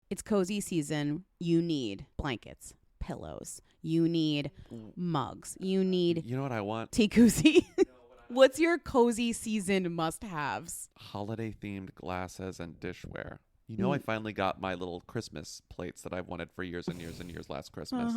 It's cozy season. You need blankets, pillows. You need mugs. You need You know what I want? tea koozie. What's your cozy season must-haves? Holiday themed glasses and dishware. You know, I finally got my little Christmas plates that I've wanted for years and years and years last Christmas.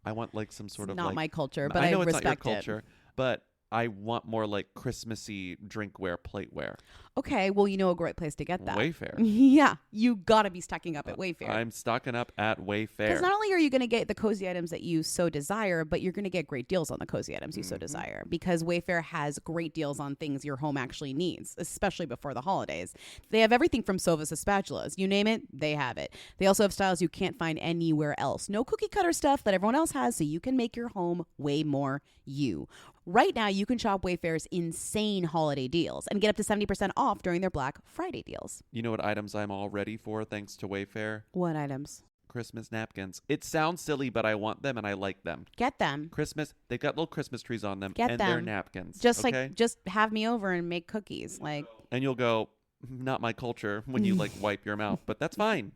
I want like some sort It's of not like my culture, but I know it's respect not your culture, but I want more like Christmassy drinkware, plateware. Okay, well, you know a great place to get that. Wayfair. Yeah, you gotta be stocking up at Wayfair. I'm stocking up at Wayfair. Because not only are you going to get the cozy items that you so desire, but you're going to get great deals on the cozy items you so desire. Because Wayfair has great deals on things your home actually needs, especially before the holidays. They have everything from sofas to spatulas. You name it, they have it. They also have styles you can't find anywhere else. No cookie cutter stuff that everyone else has, so you can make your home way more you. Right now, you can shop Wayfair's insane holiday deals and get up to 70% off during their Black Friday deals. You know what items I'm all ready for thanks to Wayfair? What items? Christmas napkins. It sounds silly, but I want them and I like them. Get them. Christmas, they've got little Christmas trees on them. Get and them. They're napkins. Just okay? just have me over and make cookies. And you'll go, not my culture, when you like wipe your mouth, but that's fine.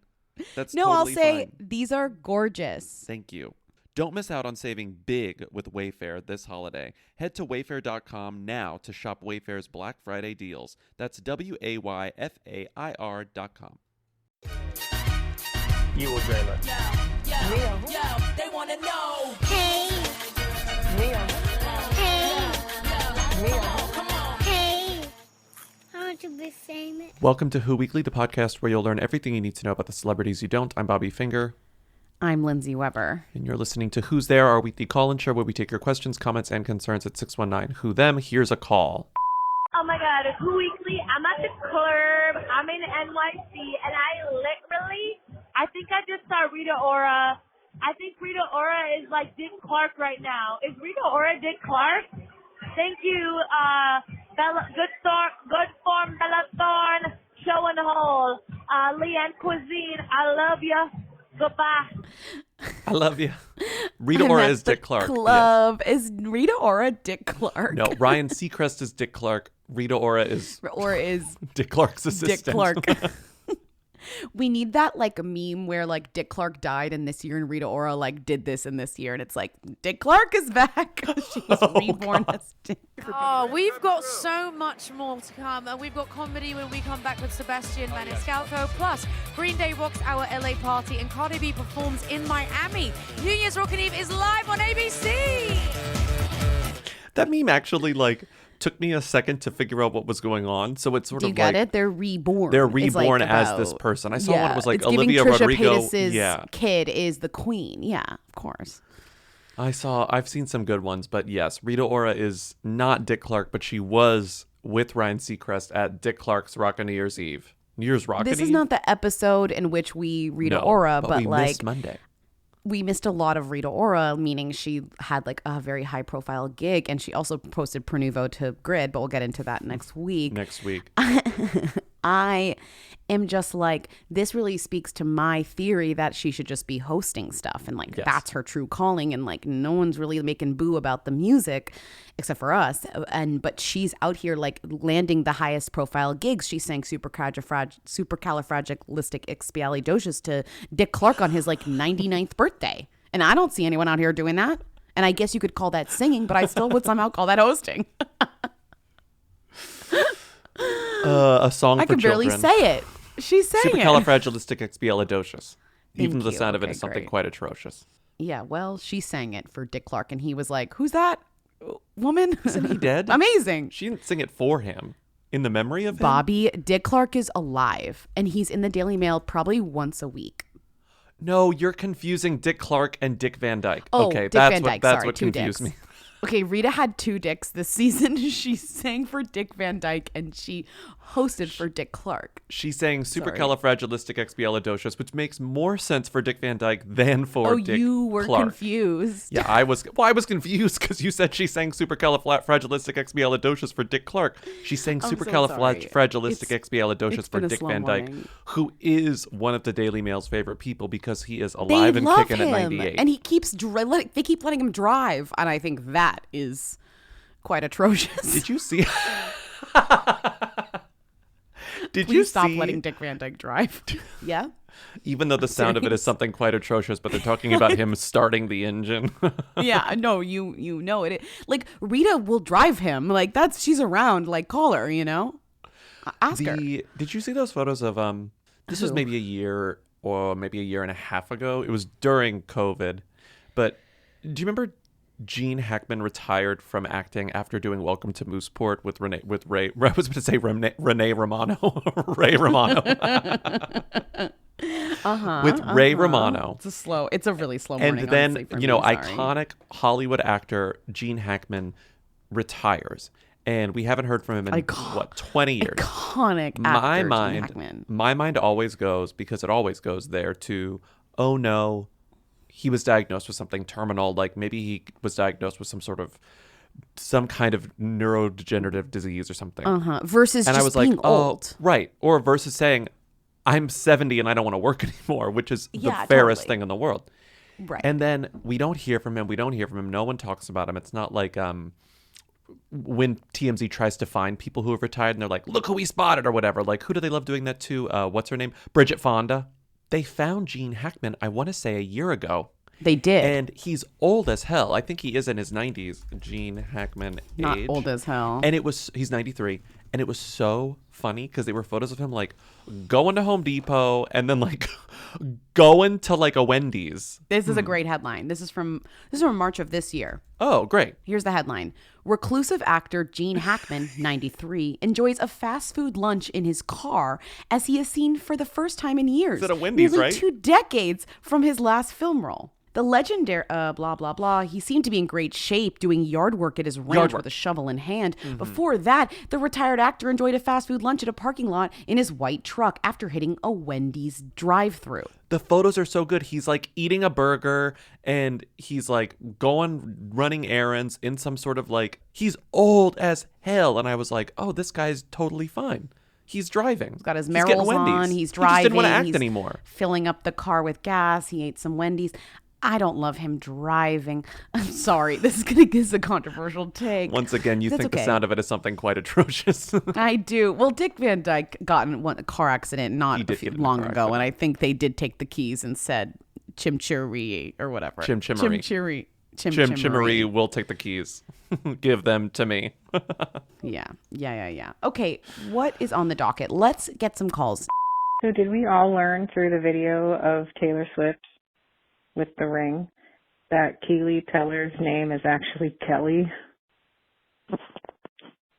That's no, totally I'll say fine. these are gorgeous. Thank you. Don't miss out on saving big with Wayfair this holiday. Head to wayfair.com now to shop Wayfair's Black Friday deals. That's WAYFAIR.com. You will dream it. Yo, they wanna know. Hey, Mia. hey, Mia. hey. I want to be famous. Welcome to Who Weekly, the podcast where you'll learn everything you need to know about the celebrities you don't. I'm Bobby Finger. I'm Lindsay Weber. And you're listening to Who's There, our weekly call-in show where we take your questions, comments, and concerns at 619-WHO THEM. Here's a call. Oh my God, it's Who Weekly. I'm at the club. I'm in NYC, and I think I just saw Rita Ora. I think Rita Ora is like Dick Clark right now. Is Rita Ora Dick Clark? Thank you, Bella. Good form, Bella Thorne. Show and Hole. Leanne Cuisine. I love you. Goodbye. I love you. Rita Ora is Dick Clark. Club is Rita Ora Dick Clark. No, Ryan Seacrest is Dick Clark. Rita Ora is Dick Clark's assistant. Dick Clark. We need that like a meme where like Dick Clark died in this year and Rita Ora like did this in this year, and it's like Dick Clark is back. She's reborn as Dick Clark. Oh, we've got so much more to come, and we've got comedy when we come back with Sebastian Maniscalco. Plus, Green Day rocks our LA party, and Cardi B performs in Miami. New Year's Rockin' Eve is live on ABC. That meme actually like took me a second to figure out what was going on. So it's sort Do of you get like it? They're reborn. they're It's, reborn like, as about- this person. I saw one that was like it's giving Olivia Trisha Rodrigo. Paytas's kid is the queen. Yeah, of course. I've seen some good ones, but yes, Rita Ora is not Dick Clark, but she was with Ryan Seacrest at Dick Clark's Rockin' New Year's Eve. New Year's Rockin' This Eve? is not the episode in which we Rita No, Ora, but but we like missed Monday. we missed a lot of Rita Ora, meaning she had like a very high profile gig, and she also posted Pernuvo to Grid, but we'll get into that next week. Next week. I am just like, this really speaks to my theory that she should just be hosting stuff, and like Yes. that's her true calling, and like no one's really making boo about the music except for us, but she's out here like landing the highest profile gigs. She sang Supercalifragilisticexpialidocious to Dick Clark on his like 99th birthday, and I don't see anyone out here doing that. And I guess you could call that singing, but I still would somehow call that hosting. A song I for can barely children. say it. She's saying it. Supercalifragilisticexpialidocious. Even Thank the you. sound of it Okay, is something great. quite atrocious. Yeah, well, she sang it for Dick Clark, and he was like, "Who's that woman?" Isn't he dead? Amazing. She didn't sing it for him. In the memory of him? Bobby, Dick Clark is alive, and he's in the Daily Mail probably once a week. No, you're confusing Dick Clark and Dick Van Dyke. Oh, okay, Dick that's Van what Dyke, that's sorry, what two confused dicks. me. Okay, Rita had 2 dicks this season. She sang for Dick Van Dyke, and she hosted for Dick Clark. She sang Supercalifragilisticexpialidocious, which makes more sense forCk Van Dyke than for Dick you were Clark. confused. Yeah, I was confused because you said she sang Supercalifragilisticexpialidocious for Dick Clark. She sang I'm so Supercalifragilisticexpialidocious It's for been a Dick slow Van Dyke, morning. who is one of the Daily Mail's favorite people because he is They alive and love kicking him, at 98. and he keeps they keep letting him drive, and I think that is quite atrocious. Did you see? Did Please you stop see, letting Dick Van Dyke drive. Yeah. even though the sound of it is something quite atrocious, but they're talking about him starting the engine. Yeah, no, you know it. Like Rita will drive him. Like she's around. Like call her, Ask her. Did you see those photos of this was Who? maybe a year or maybe a year and a half ago. It was during COVID. But do you remember Gene Hackman retired from acting after doing Welcome to Mooseport with Ray I was going to say Renee Romano. Ray Romano. With Ray Romano. It's a really slow morning. And then, honestly, for me, sorry. iconic Hollywood actor Gene Hackman retires. And we haven't heard from him in 20 years. Iconic actor Gene Hackman. My mind always goes, because it always goes there, to, oh no, he was diagnosed with something terminal. Like maybe he was diagnosed with some kind of neurodegenerative disease or something. Versus and just I was being like, oh, old. right. Or versus saying, I'm 70 and I don't want to work anymore, which is the fairest thing in the world. Right. And then we don't hear from him. No one talks about him. It's not like when TMZ tries to find people who have retired and they're like, look who we spotted or whatever. Like, who do they love doing that to? What's her name? Bridget Fonda. They found Gene Hackman, I want to say a year ago. They did. And he's old as hell. I think he is in his 90s. Gene Hackman Not age. old as hell. And he's 93. And it was so funny because they were photos of him like going to Home Depot and then like going to like a Wendy's. This is a great headline. This is from March of this year. Oh, great. Here's the headline. Reclusive actor Gene Hackman, 93, enjoys a fast food lunch in his car as he is seen for the first time in years. Is it a Wendy's, nearly right? 2 decades from his last film role. The legendary, blah, blah, blah. He seemed to be in great shape doing yard work at his ranch with a shovel in hand. Before that, the retired actor enjoyed a fast food lunch at a parking lot in his white truck after hitting a Wendy's drive-thru. The photos are so good. He's like eating a burger and he's like running errands in some sort of like, he's old as hell. And I was like, oh, this guy's totally fine. He's driving. He's got his getting Merrills Wendy's. on. He's He driving. just didn't want to act he's anymore. Filling up the car with gas. He ate some Wendy's. I don't love him driving. I'm sorry. This is going to give us a controversial take. Once again, you think the sound of it is something quite atrocious. I do. Well, Dick Van Dyke got in a car accident not long ago, accident. and I think they did take the keys and said chimchurri or whatever. Chimchurri. Chimchurri. Will take the keys. Give them to me. Yeah. Okay, what is on the docket? Let's get some calls. So did we all learn through the video of Taylor Swift with the ring that Keely Teller's name is actually Kelly?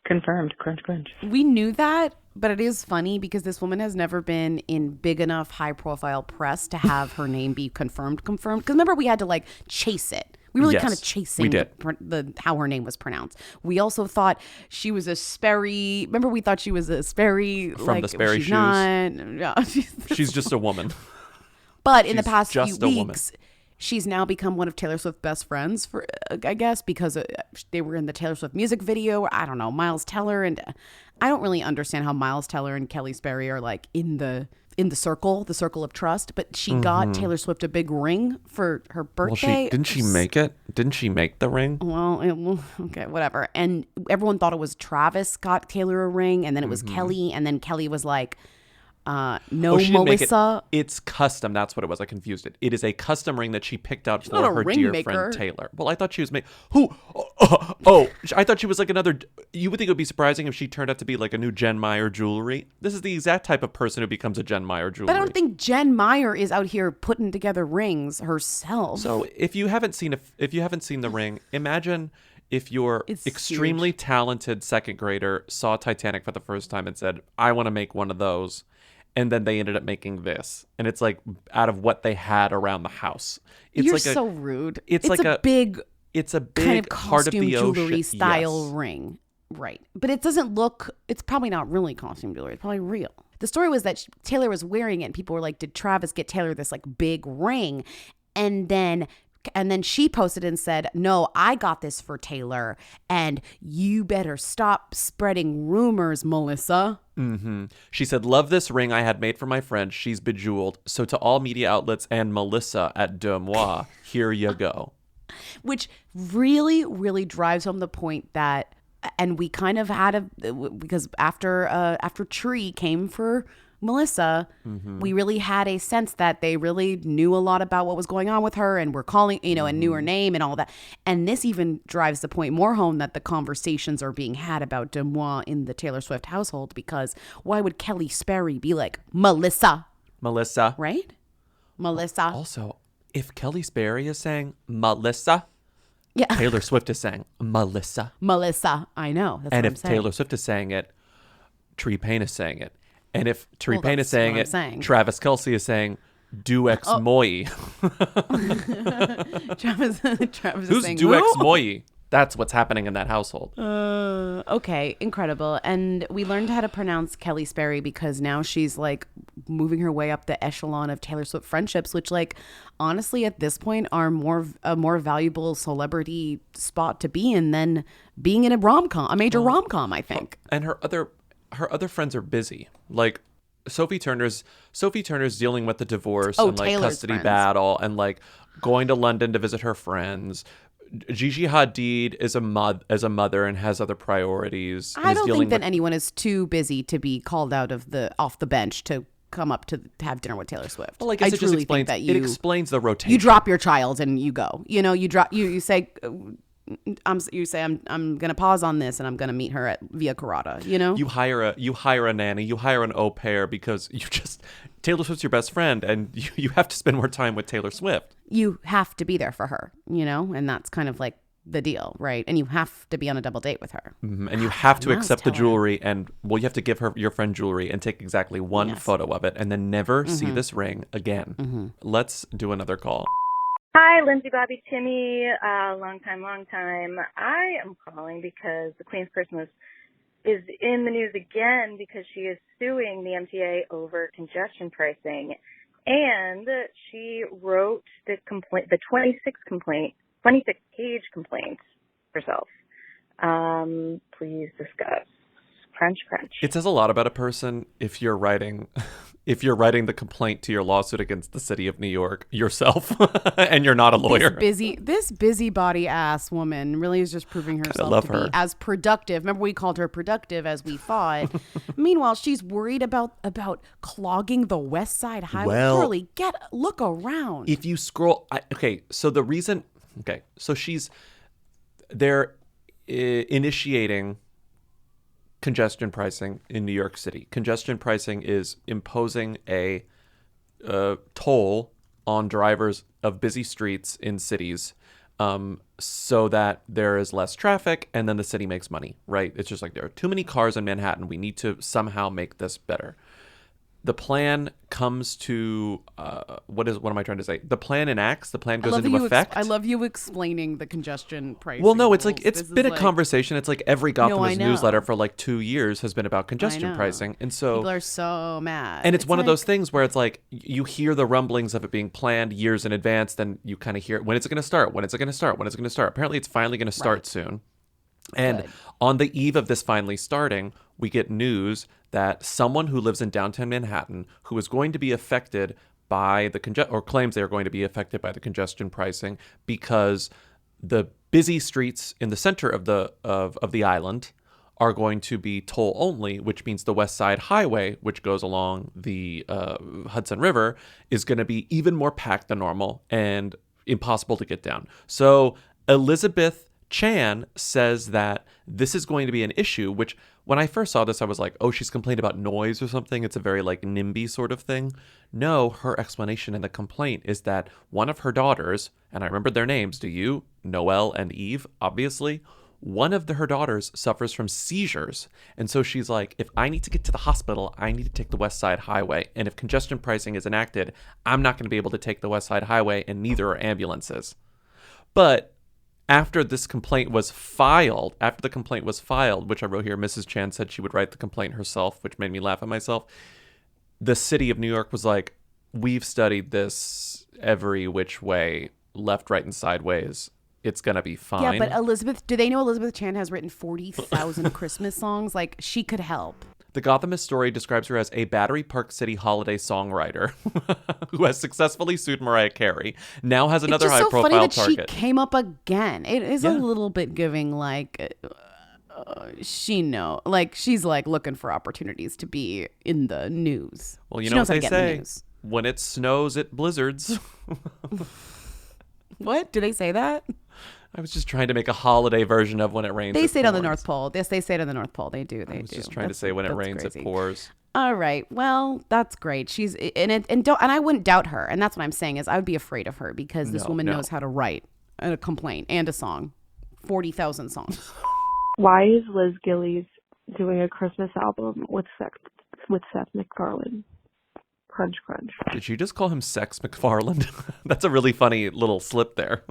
Confirmed. Crunch, crunch. We knew that, but it is funny because this woman has never been in big enough high-profile press to have her name be confirmed. Because remember, we had to like chase it. We really kind of chasing how her name was pronounced. We also thought she was a Sperry. Remember, we thought she was a Sperry. From the Sperry she's shoes. Not. She's just a woman. But in the past few just a woman. weeks, she's now become one of Taylor Swift's best friends, for I guess, because they were in the Taylor Swift music video. I don't know, Miles Teller. And I don't really understand how Miles Teller and Kelly Sperry are like in the circle of trust. But she got Taylor Swift a big ring for her birthday. Well, didn't she make it? Didn't she make the ring? Well, okay, whatever. And everyone thought it was Travis got Taylor a ring, and then it was Kelly, and then Kelly was like, no, Melissa. It's custom. That's what it was. I confused it. It is a custom ring that she picked out for not a her ring dear maker. friend Taylor. Well, I thought she was I thought she was like another. You would think it would be surprising if she turned out to be like a new Jen Meyer jewelry. This is the exact type of person who becomes a Jen Meyer jewelry. But I don't think Jen Meyer is out here putting together rings herself. So if you haven't seen the ring, imagine if your extremely talented second grader saw Titanic for the first time and said, "I want to make one of those." And then they ended up making this. And it's like out of what they had around the house. It's You're like so rude. It's like a big kind kind of heart of costume the jewelry ocean. style Yes. ring. Right. But it doesn't look, it's probably not really costume jewelry. It's probably real. The story was that Taylor was wearing it and people were like, did Travis get Taylor this like big ring? And then she posted and said, no, I got this for Taylor and you better stop spreading rumors, Melissa. Mm-hmm. She said, love this ring I had made for my friend. She's bejeweled. So to all media outlets and Melissa at Deux Moi, here you go. Which really, really drives home the point that and we kind of had because after Tree came for Melissa, we really had a sense that they really knew a lot about what was going on with her and were calling, and knew her name and all that. And this even drives the point more home that the conversations are being had about Demois in the Taylor Swift household, because why would Kelly Sperry be like, Melissa? Right? Melissa. Also, if Kelly Sperry is saying Melissa, yeah. Taylor Swift is saying Melissa. Melissa. I know. That's and what I'm if saying. Taylor Swift is saying it, Tree Payne is saying it. And if Tree Payne is that's saying what I'm it, saying. Travis Kelce is saying Duex Moi. Travis Who's is saying, Duex "Who?" Moi? That's what's happening in that household. Okay, incredible. And we learned how to pronounce Kelly Sperry because now she's like moving her way up the echelon of Taylor Swift friendships, which like honestly at this point are a more valuable celebrity spot to be in than being in a major rom-com, I think. And her other friends are busy. Like Sophie Turner's dealing with the divorce and like Taylor's custody friends. battle and like going to London to visit her friends. Gigi Hadid is a mother and has other priorities. I don't think that anyone is too busy to be called off the bench to come up to have dinner with Taylor Swift. Well, I guess it just truly explains think that it explains the rotation. you drop your child and you go. You say I'm gonna pause on this and I'm gonna meet her at Via Carrata. You hire a nanny, you hire an au pair because Taylor Swift's your best friend and you have to spend more time with Taylor Swift. You have to be there for her, and that's kind of like the deal, right? And you have to be on a double date with her. Mm-hmm. And you have to accept the jewelry and you have to give her your friend jewelry and take exactly one photo of it and then never see this ring again. Let's do another call. Hi, Lindsay, Bobby, Timmy. Long time. I am calling because the Queen's Christmas is in the news again because she is suing the MTA over congestion pricing. And she wrote the 26-page complaint herself. Please discuss. Crunch. It says a lot about a person if you're writing the complaint to your lawsuit against the city of New York yourself and you're not a lawyer. This busybody ass woman really is just proving herself to be as productive. Remember, we called her productive as we thought. Meanwhile, she's worried about clogging the West Side Highway. Well, Girlie, look around. If you scroll, they're initiating congestion pricing in New York City. Congestion pricing is imposing a toll on drivers of busy streets in cities so that there is less traffic and then the city makes money, right? It's just like there are too many cars in Manhattan. We need to somehow make this better. The plan comes to what am I trying to say? The plan enacts. The plan goes into effect. I love you explaining the congestion pricing. Well, no, it's like rules. it's been a conversation. It's like every Gothamist know. newsletter for like 2 years has been about congestion pricing, and so people are so mad. And it's one of those things where it's like you hear the rumblings of it being planned years in advance, then you kind of hear when it's going to start. Apparently, it's finally going to start soon. And on the eve of this finally starting, we get news that someone who lives in downtown Manhattan who is going to be affected by or claims they are going to be affected by the congestion pricing because the busy streets in the center of the island are going to be toll only, which means the West Side Highway, which goes along the Hudson River, is going to be even more packed than normal and impossible to get down. So Elizabeth Chan says that this is going to be an issue, which when I first saw this, I was like, oh, she's complained about noise or something. It's a very like NIMBY sort of thing. No, her explanation in the complaint is that one of her daughters, and I remember their names, do you? Noelle and Eve, obviously. One of her daughters suffers from seizures. And so she's like, if I need to get to the hospital, I need to take the West Side Highway. And if congestion pricing is enacted, I'm not going to be able to take the West Side Highway, and neither are ambulances. But after the complaint was filed, which I wrote here, Mrs. Chan said she would write the complaint herself, which made me laugh at myself. The city of New York was like, we've studied this every which way, left, right, and sideways. It's going to be fine. Yeah, but do they know Elizabeth Chan has written 40,000 Christmas songs? Like, she could help. The Gothamist story describes her as a Battery Park City holiday songwriter who has successfully sued Mariah Carey, now has another high-profile target. It's so funny that she came up again. It is a little bit giving, like, she's like looking for opportunities to be in the news. Well, you she know knows what how to they get in the say. news. When it snows, it blizzards. What? Do they say that? I was just trying to make a holiday version of when it rains. They it say it on the pours. North Pole. Yes, they say it on the North Pole. They do. I was just trying to say when it rains, crazy. it pours. All right. Well, that's great. She's and I wouldn't doubt her. And that's what I'm saying is I would be afraid of her because this woman knows how to write a complaint and a song, 40,000 songs. Why is Liz Gillies doing a Christmas album with Seth MacFarlane? Crunch, crunch. Did you just call him Sex MacFarlane? That's a really funny little slip there.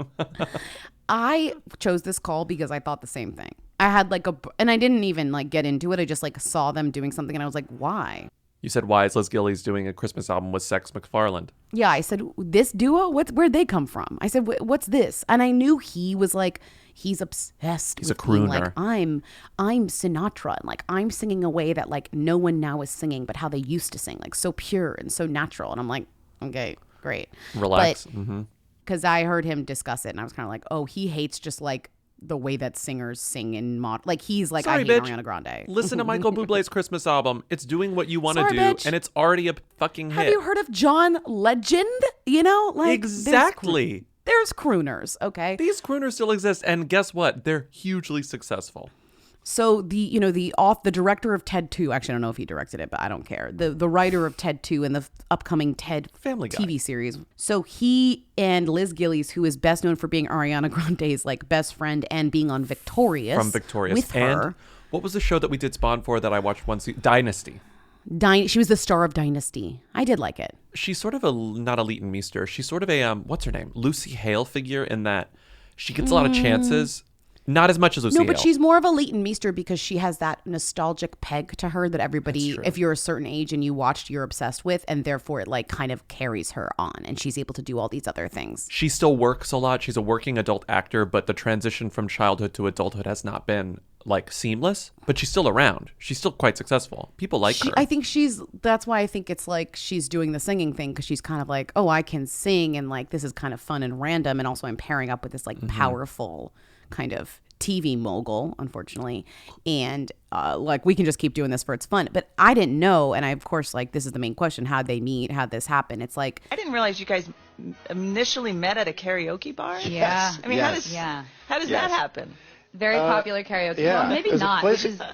I chose this call because I thought the same thing. I had and I didn't even get into it. I just saw them doing something and I was like, why? You said, why is Liz Gillies doing a Christmas album with Sex MacFarlane? Yeah, I said, this duo? Where'd they come from? I said, what's this? And I knew he was he's obsessed He's with a crooner. being I'm Sinatra and I'm singing a way that no one now is singing, but how they used to sing, so pure and so natural. And I'm like, okay, great. Relax. Because I heard him discuss it and I was kind of like, oh, he hates just the way that singers sing in he's Sorry, I hate bitch. Ariana Grande. Listen to Michael Bublé's Christmas album. It's doing what you want to do, bitch. and it's already a fucking hit. Have you heard of John Legend? Exactly. There's crooners, okay? These crooners still exist, and guess what? They're hugely successful. So the director of Ted 2, actually I don't know if he directed it, but I don't care. The writer of Ted 2 and the upcoming Ted Family Guy TV series. So he and Liz Gillies, who is best known for being Ariana Grande's best friend and being on Victorious. From Victorious. With her. And what was the show that we did Spawn for that I watched once? Dynasty. She was the star of Dynasty. I did like it. She's sort of not a Leighton Meester. She's sort of a, what's her name? Lucy Hale figure in that she gets a lot of chances. Not as much as Lucy Hale. No, but she's more of a Leighton Meester because she has that nostalgic peg to her that everybody, if you're a certain age and you watched, you're obsessed with, and therefore it kind of carries her on, and she's able to do all these other things. She still works a lot. She's a working adult actor, but the transition from childhood to adulthood has not been seamless, but she's still around. She's still quite successful. People like her. I think that's why I think it's she's doing the singing thing because she's kind of oh, I can sing and this is kind of fun and random, and also I'm pairing up with this powerful kind of TV mogul, unfortunately, and we can just keep doing this for its fun. But I didn't know, and I of course this is the main question: how'd they meet? How'd this happen? It's I didn't realize you guys initially met at a karaoke bar. Yeah. I mean, how does that happen? Very popular karaoke. Yeah. Well, maybe not.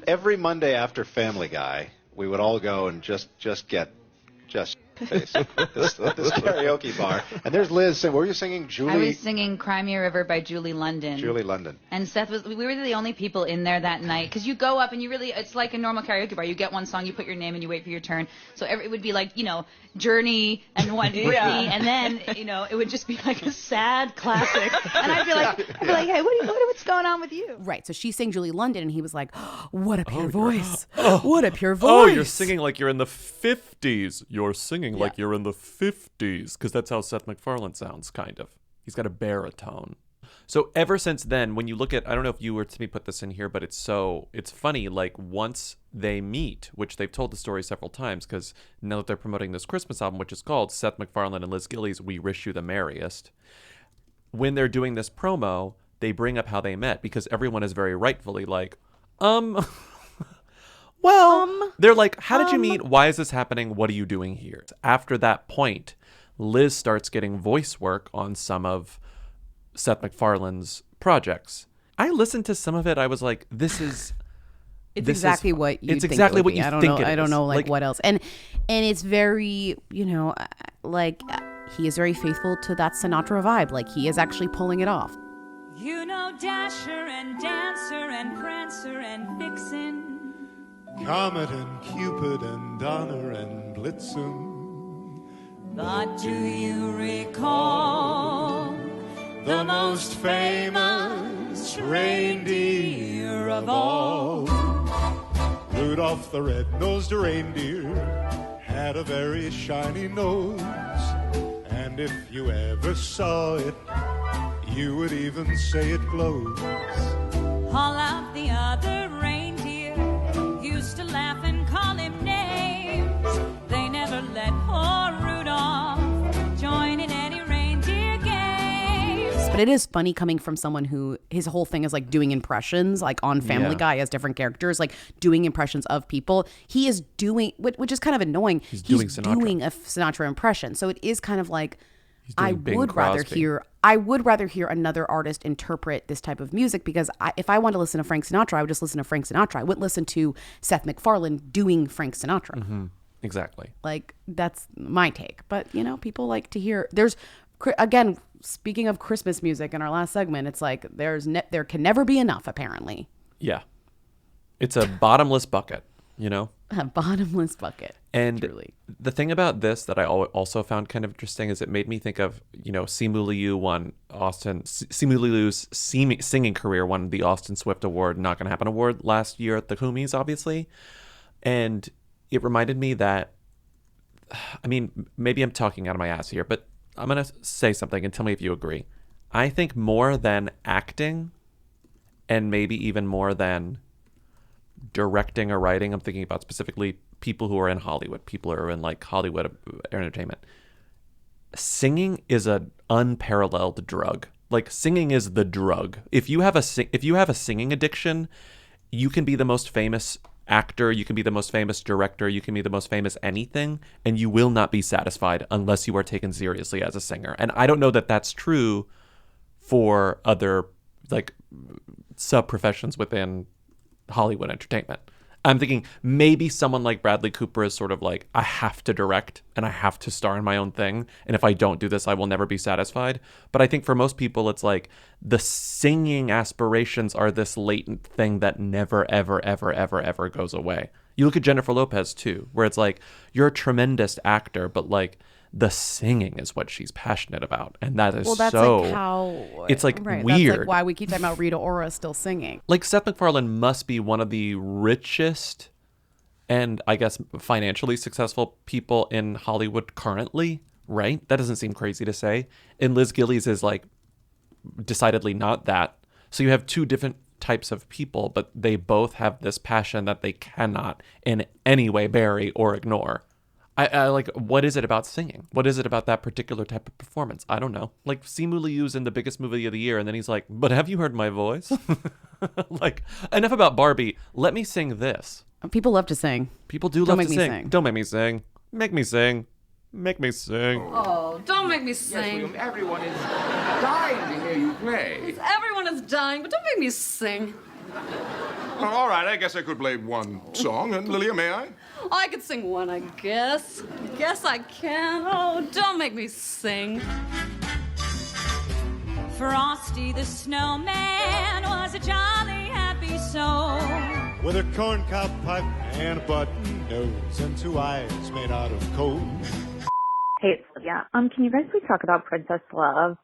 Every Monday after Family Guy, we would all go and just get this karaoke bar. And there's Liz. Were you singing Julie? I was singing Cry Me a River by Julie London. Julie London. And Seth we were the only people in there that night because you go up and it's like a normal karaoke bar. You get one song, you put your name and you wait for your turn. So it would be Journey and One Whitney, and then it would just be a sad classic. And I'd be like, hey, what's going on with you? Right. So she sang Julie London, and he was like, oh, what a pure voice. What a pure voice. Oh, you're singing like you're in the 50s. You're singing like you're in the 50s, because that's how Seth MacFarlane sounds, kind of. He's got a baritone. So ever since then, when you look at, I don't know if you were to put this in here, but it's funny, once they meet, which they've told the story several times, because now that they're promoting this Christmas album, which is called Seth MacFarlane and Liz Gillies, We Wish You the Merriest. When they're doing this promo, they bring up how they met, because everyone is very rightfully they're like, how did you meet? Why is this happening? What are you doing here? After that point, Liz starts getting voice work on some of Seth MacFarlane's projects. I listened to some of it. I was like, it's exactly what you think. It's exactly what you think it is. I don't know what else. And it's very, he is very faithful to that Sinatra vibe. He is actually pulling it off. Dasher and Dancer and Prancer and Vixen, Comet and Cupid and Donner and Blitzen. But do you recall the most famous reindeer of all? Rudolph the red-nosed reindeer had a very shiny nose, and if you ever saw it, you would even say it glows. All of the other reindeer used to laugh and call him names. They never let poor Rudolph join in any reindeer games. But it is funny coming from someone who his whole thing is like doing impressions, like on Family Guy as different characters, like doing impressions of people. He is doing, which is kind of annoying. He's doing a Sinatra impression. So it is kind of like, I would rather hear another artist interpret this type of music, because if I want to listen to Frank Sinatra, I would just listen to Frank Sinatra. I wouldn't listen to Seth MacFarlane doing Frank Sinatra. Mm-hmm. Exactly. Like, that's my take. But, people like to hear, again, speaking of Christmas music in our last segment, it's like there can never be enough, apparently. Yeah. It's a bottomless bucket, A bottomless bucket. And truly. The thing about this that I also found kind of interesting is it made me think of, Simu Liu's singing career won the Austin Swift Award, Not Gonna Happen Award last year at the Kumis, obviously. And it reminded me that, maybe I'm talking out of my ass here, but I'm going to say something and tell me if you agree. I think more than acting, and maybe even more than directing or writing, I'm thinking about specifically people who are in Hollywood, people who are in like Hollywood entertainment. Singing is an unparalleled drug. Like, singing is the drug. If you have a singing addiction, you can be the most famous actor, you can be the most famous director, you can be the most famous anything, and you will not be satisfied unless you are taken seriously as a singer. And I don't know that that's true for other like sub-professions within Hollywood entertainment. I'm thinking maybe someone like Bradley Cooper is sort of like, I have to direct and I have to star in my own thing, and if I don't do this, I will never be satisfied. But I think for most people, it's like the singing aspirations are this latent thing that never, ever, ever, ever, ever goes away. You look at Jennifer Lopez too, where it's like, you're a tremendous actor, but like the singing is what she's passionate about, and that is that's so like how it's like right, weird. That's like why we keep talking about Rita Ora still singing. Like, Seth MacFarlane must be one of the richest and I guess financially successful people in Hollywood currently, right? That doesn't seem crazy to say. And Liz Gillies is like decidedly not that. So you have two different types of people, but they both have this passion that they cannot in any way bury or ignore. I like, what is it about singing? What is it about that particular type of performance? I don't know. Like, Simu Liu's in the biggest movie of the year, and then he's like, but have you heard my voice? Like, enough about Barbie. Let me sing this. People love to sing. People do love to sing. Don't make me sing. Make me sing. Make me sing. Oh, don't make me sing. Yes, William, everyone is dying to hear you play. Everyone is dying, but don't make me sing. Oh, all right, I guess I could play one song. And Lilia, may I? I could sing one, I guess. Guess I can. Oh, don't make me sing. Frosty the Snowman was a jolly happy soul. With a corncob pipe and a button nose and two eyes made out of coal. Hey, it's Olivia. Can you guys please talk about Princess Love?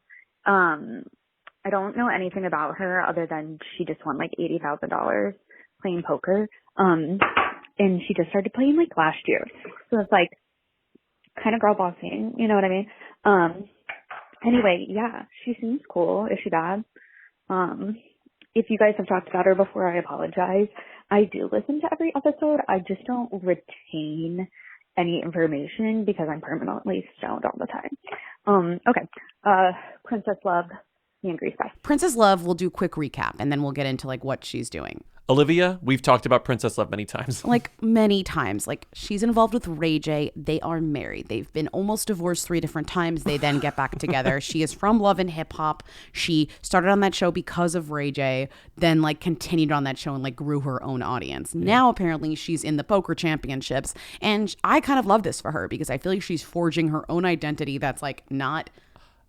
I don't know anything about her other than she just won like $80,000 playing poker. And she just started playing like last year. So it's like kind of girl bossing, you know what I mean? Anyway, yeah, she seems cool. Is she bad? If you guys have talked about her before, I apologize. I do listen to every episode. I just don't retain any information because I'm permanently stoned all the time. Okay. Princess Love, me and Grease, bye. Princess Love, we'll do a quick recap and then we'll get into like what she's doing. Olivia, we've talked about Princess Love many times. Like, many times. Like, she's involved with Ray J. They are married. They've been almost divorced 3 different times. They then get back together. She is from Love and Hip Hop. She started on that show because of Ray J, then like continued on that show and like grew her own audience. Yeah. Now, apparently, she's in the poker championships. And I kind of love this for her because I feel like she's forging her own identity that's like not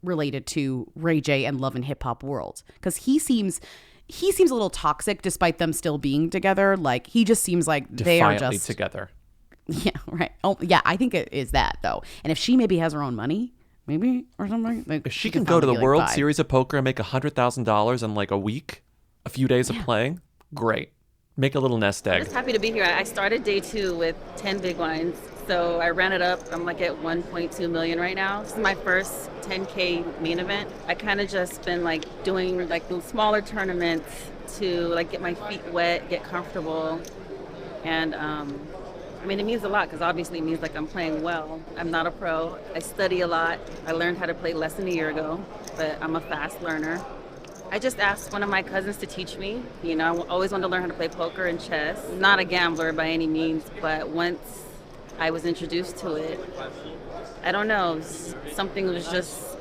related to Ray J and Love and Hip Hop world. Because he seems a little toxic despite them still being together. Like, he just seems like they are just together. Yeah, right. Oh, yeah, I think it is that though. And if she maybe has her own money, maybe, or something. Like, if she can go to the World Series of Poker and make $100,000 in like a week, a few days of playing, great. Make a little nest egg. I'm just happy to be here. I started day 2 with 10 big blinds. So I ran it up. I'm like at 1.2 million right now. This is my first 10K main event. I kind of just been like doing like the smaller tournaments to like get my feet wet, get comfortable. And I mean, it means a lot because obviously it means like I'm playing well. I'm not a pro. I study a lot. I learned how to play less than a year ago, but I'm a fast learner. I just asked one of my cousins to teach me. You know, I always wanted to learn how to play poker and chess. Not a gambler by any means, but once I was introduced to it, I don't know, something was just,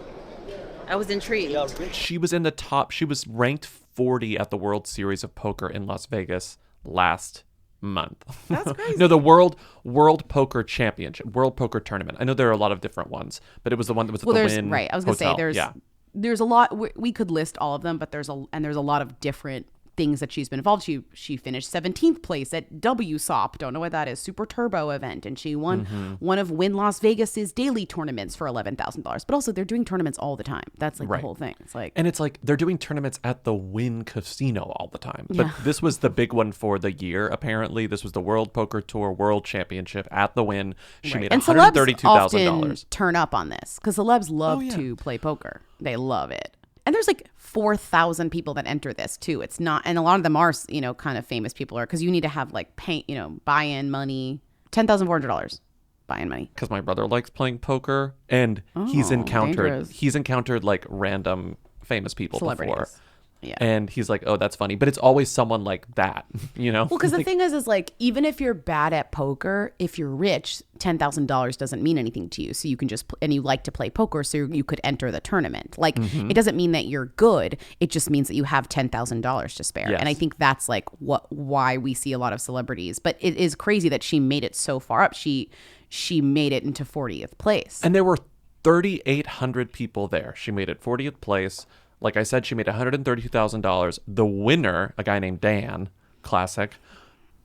I was intrigued. She was in the top. She was ranked 40 at the World Series of Poker in Las Vegas last month. That's crazy. No, the World Poker Championship, World Poker Tournament. I know there are a lot of different ones, but it was the one that was at the Wynn right. I was gonna Hotel. say there's a lot. We could list all of them, but there's a lot of different things that she's been involved. She finished 17th place at WSOP. Don't know what that is. Super Turbo event, and she won one of Wynn Las Vegas's daily tournaments for $11,000. But also, they're doing tournaments all the time. That's like the whole thing. It's like they're doing tournaments at the Wynn Casino all the time. But this was the big one for the year. Apparently, this was the World Poker Tour World Championship at the Wynn. She made $132,000. Often turn up on this because celebs love to play poker. They love it. And there's like 4,000 people that enter this too. It's not, and a lot of them are, kind of famous people, because you need to have like buy-in money, $10,400 buy-in money. Because my brother likes playing poker, and he's encountered like random famous people before. Yeah. And he's like, oh, that's funny. But it's always someone like that, Well, because the thing is like, even if you're bad at poker, if you're rich, $10,000 doesn't mean anything to you. So you can just, and you like to play poker, so you could enter the tournament. Like, it doesn't mean that you're good. It just means that you have $10,000 to spare. Yes. And I think that's like why we see a lot of celebrities. But it is crazy that she made it so far up. She made it into 40th place. And there were 3,800 people there. She made it 40th place. Like I said, she made $132,000. The winner, a guy named Dan, classic,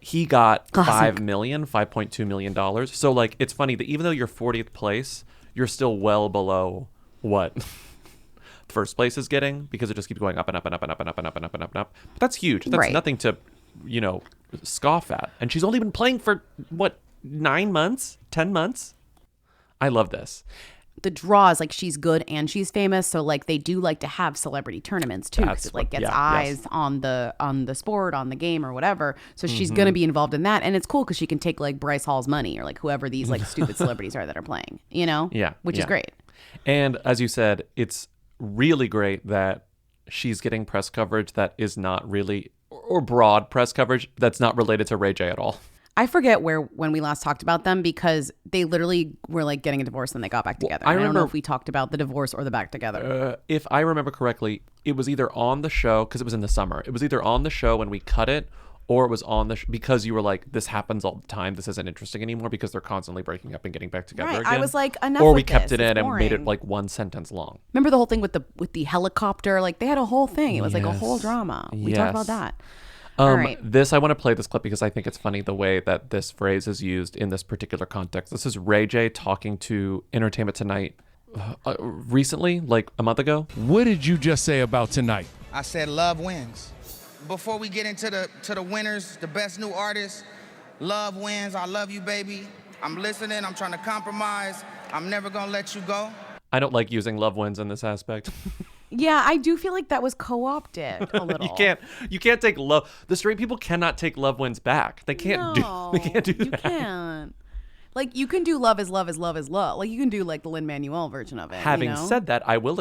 he got $5.2 million. So like, it's funny that even though you're 40th place, you're still well below what first place is getting, because it just keeps going up and up and up and up and up and up and up and up and up. But that's huge. That's nothing to, scoff at. And she's only been playing for 9 months, 10 months. I love this. The draw is like she's good and she's famous, so like they do like to have celebrity tournaments too, because it like gets eyes on the sport, on the game, or whatever. So she's gonna be involved in that, and it's cool because she can take like Bryce Hall's money, or like whoever these like stupid celebrities are that are playing, which is great. And as you said, it's really great that she's getting press coverage that is not really, or broad press coverage that's not related to Ray J at all. I forget when we last talked about them, because they literally were like getting a divorce and they got back together. I don't know if we talked about the divorce or the back together. If I remember correctly, it was either on the show, because it was in the summer. It was either on the show when we cut it, or it was on the because you were like, this happens all the time. This isn't interesting anymore because they're constantly breaking up and getting back together again. I was like, enough. Or with we kept this. it in It's and boring. made it like one sentence long. Remember the whole thing with the helicopter? Like they had a whole thing. It was like a whole drama. We talked about that. All right. I want to play this clip because I think it's funny the way that this phrase is used in this particular context. This is Ray J talking to Entertainment Tonight recently, like a month ago. What did you just say about tonight? I said love wins. Before we get into the winners, the best new artists, love wins. I love you, baby. I'm listening. I'm trying to compromise. I'm never going to let you go. I don't like using love wins in this aspect. Yeah, I do feel like that was co-opted a little. You can't take love. The straight people cannot take love wins back. They can't do that. You can't. Like you can do love is love is love is love. Like you can do like the Lin-Manuel version of it. Having said that, I will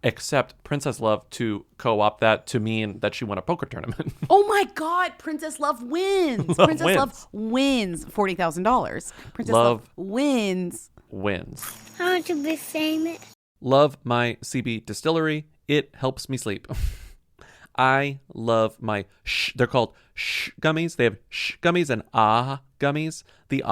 accept Princess Love to co-opt that to mean that she won a poker tournament. Oh my God, Princess Love wins. Princess Love wins $40,000. Princess Love wins. I want to be famous. Love my CB distillery. It helps me sleep. I love my they're called gummies. They have gummies and gummies. The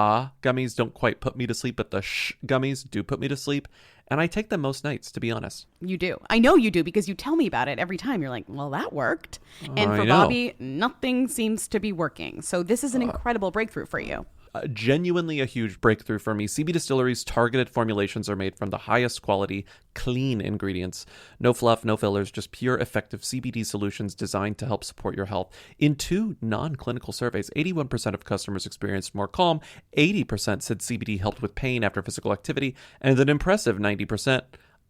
gummies don't quite put me to sleep, but the gummies do put me to sleep. And I take them most nights, to be honest. You do. I know you do, because you tell me about it every time. You're like, well, that worked. And for Bobby, nothing seems to be working. So this is an incredible breakthrough for you. Genuinely a huge breakthrough for me. CB Distillery's targeted formulations are made from the highest quality, clean ingredients. No fluff, no fillers, just pure, effective CBD solutions designed to help support your health. In 2 non-clinical surveys, 81% of customers experienced more calm, 80% said CBD helped with pain after physical activity, and an impressive 90%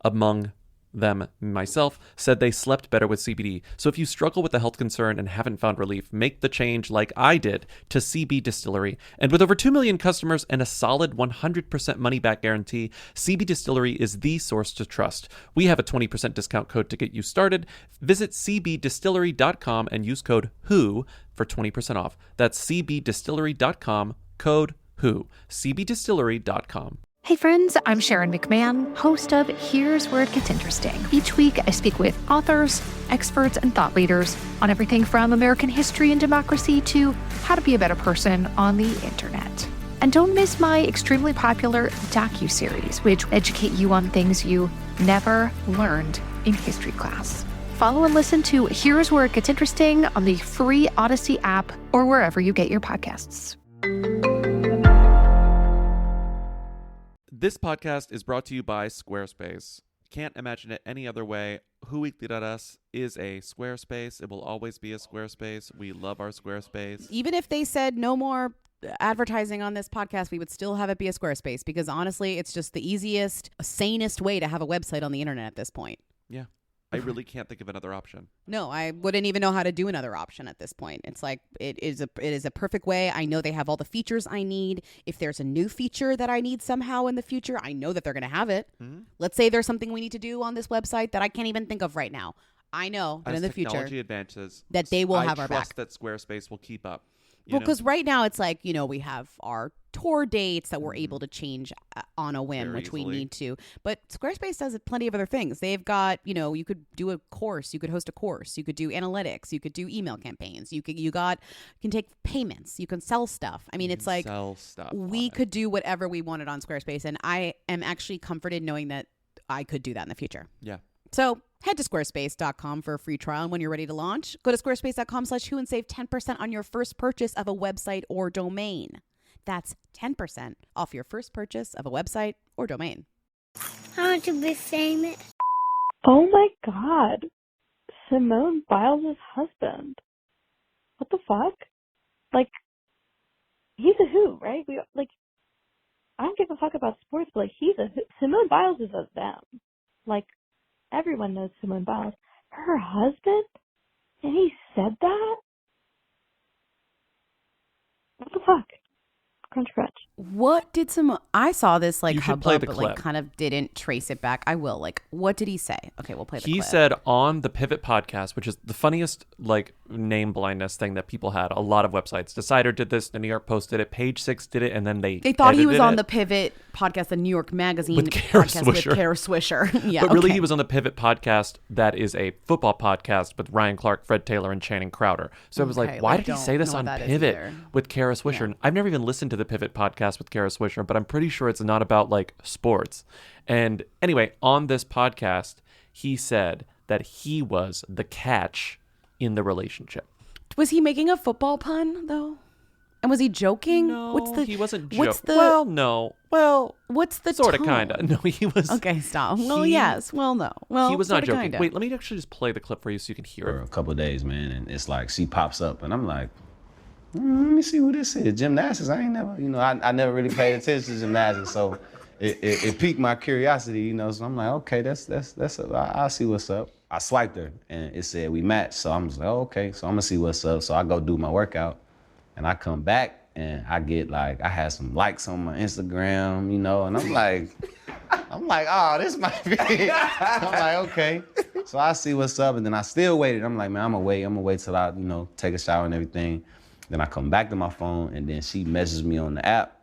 among myself, said they slept better with CBD. So if you struggle with a health concern and haven't found relief, make the change like I did to CB Distillery. And with over 2 million customers and a solid 100% money-back guarantee, CB Distillery is the source to trust. We have a 20% discount code to get you started. Visit cbdistillery.com and use code WHO for 20% off. That's cbdistillery.com, code WHO. cbdistillery.com. Hey friends, I'm Sharon McMahon, host of Here's Where It Gets Interesting. Each week, I speak with authors, experts, and thought leaders on everything from American history and democracy to how to be a better person on the internet. And don't miss my extremely popular docuseries, which educate you on things you never learned in history class. Follow and listen to Here's Where It Gets Interesting on the free Odyssey app or wherever you get your podcasts. This podcast is brought to you by Squarespace. Can't imagine it any other way. WhoWeekly.us is a Squarespace. It will always be a Squarespace. We love our Squarespace. Even if they said no more advertising on this podcast, we would still have it be a Squarespace because honestly, it's just the easiest, sanest way to have a website on the internet at this point. Yeah. I really can't think of another option. No, I wouldn't even know how to do another option at this point. It's like it is a perfect way. I know they have all the features I need. If there's a new feature that I need somehow in the future, I know that they're going to have it. Mm-hmm. Let's say there's something we need to do on this website that I can't even think of right now. I know that in the future advances, that they will have our back. I trust that Squarespace will keep up. Well, because right now it's like, we have our tour dates that we're able to change on a whim, which we need to. But Squarespace does plenty of other things. They've got, you could do a course, you could host a course, you could do analytics, you could do email campaigns, you can take payments, you can sell stuff. I mean, it's like we could do whatever we wanted on Squarespace, and I am actually comforted knowing that I could do that in the future. Yeah. So head to squarespace.com for a free trial. And when you're ready to launch, go to squarespace.com/who and save 10% on your first purchase of a website or domain. That's 10% off your first purchase of a website or domain. I want to be famous. Oh my God. Simone Biles' husband. What the fuck? Like, he's a who, right? I don't give a fuck about sports, but he's a who. Simone Biles is a them. Everyone knows Simone Biles. Her husband? And he said that? What the fuck? Crunch. What did I saw this You should play the clip. kind of didn't trace it back. I will. What did he say? Okay, we'll play the clip. He said on the Pivot podcast, which is the funniest name blindness thing that people had. A lot of websites. Decider did this, the New York Post did it, Page Six did it, and then they thought he was on the Pivot podcast, the New York Magazine with Kara podcast Swisher. with Kara Swisher. Yeah, but really he was on the Pivot podcast that is a football podcast with Ryan Clark, Fred Taylor, and Channing Crowder. So I was why did he say this on Pivot with Kara Swisher? Yeah. I've never even listened to the Pivot podcast with Kara Swisher, but I'm pretty sure it's not about sports. And anyway, on this podcast, he said that he was the catch in the relationship. Was he making a football pun though? And was he joking? No, he wasn't joking. Well, no. Well, what's the sort of, kind of? No, he was. Okay, stop. Well, yes. Well, no. Well, he was not joking. Kinda. Wait, let me actually just play the clip for you so you can hear it. For a couple of days, man, and it's she pops up, and I'm like, let me see who this is. Gymnastics. I ain't never, I never really paid attention to gymnastics, so it piqued my curiosity, So I'm like, okay, I'll see what's up. I swiped her, and it said we matched, so I'm just like, oh, okay, so I'm gonna see what's up. So I go do my workout, and I come back, and I get I had some likes on my Instagram, and I'm like, oh, this might be. I'm like, okay. So I see what's up, and then I still waited. I'm like, man, I'm gonna wait till I, take a shower and everything. Then I come back to my phone, and then she messages me on the app,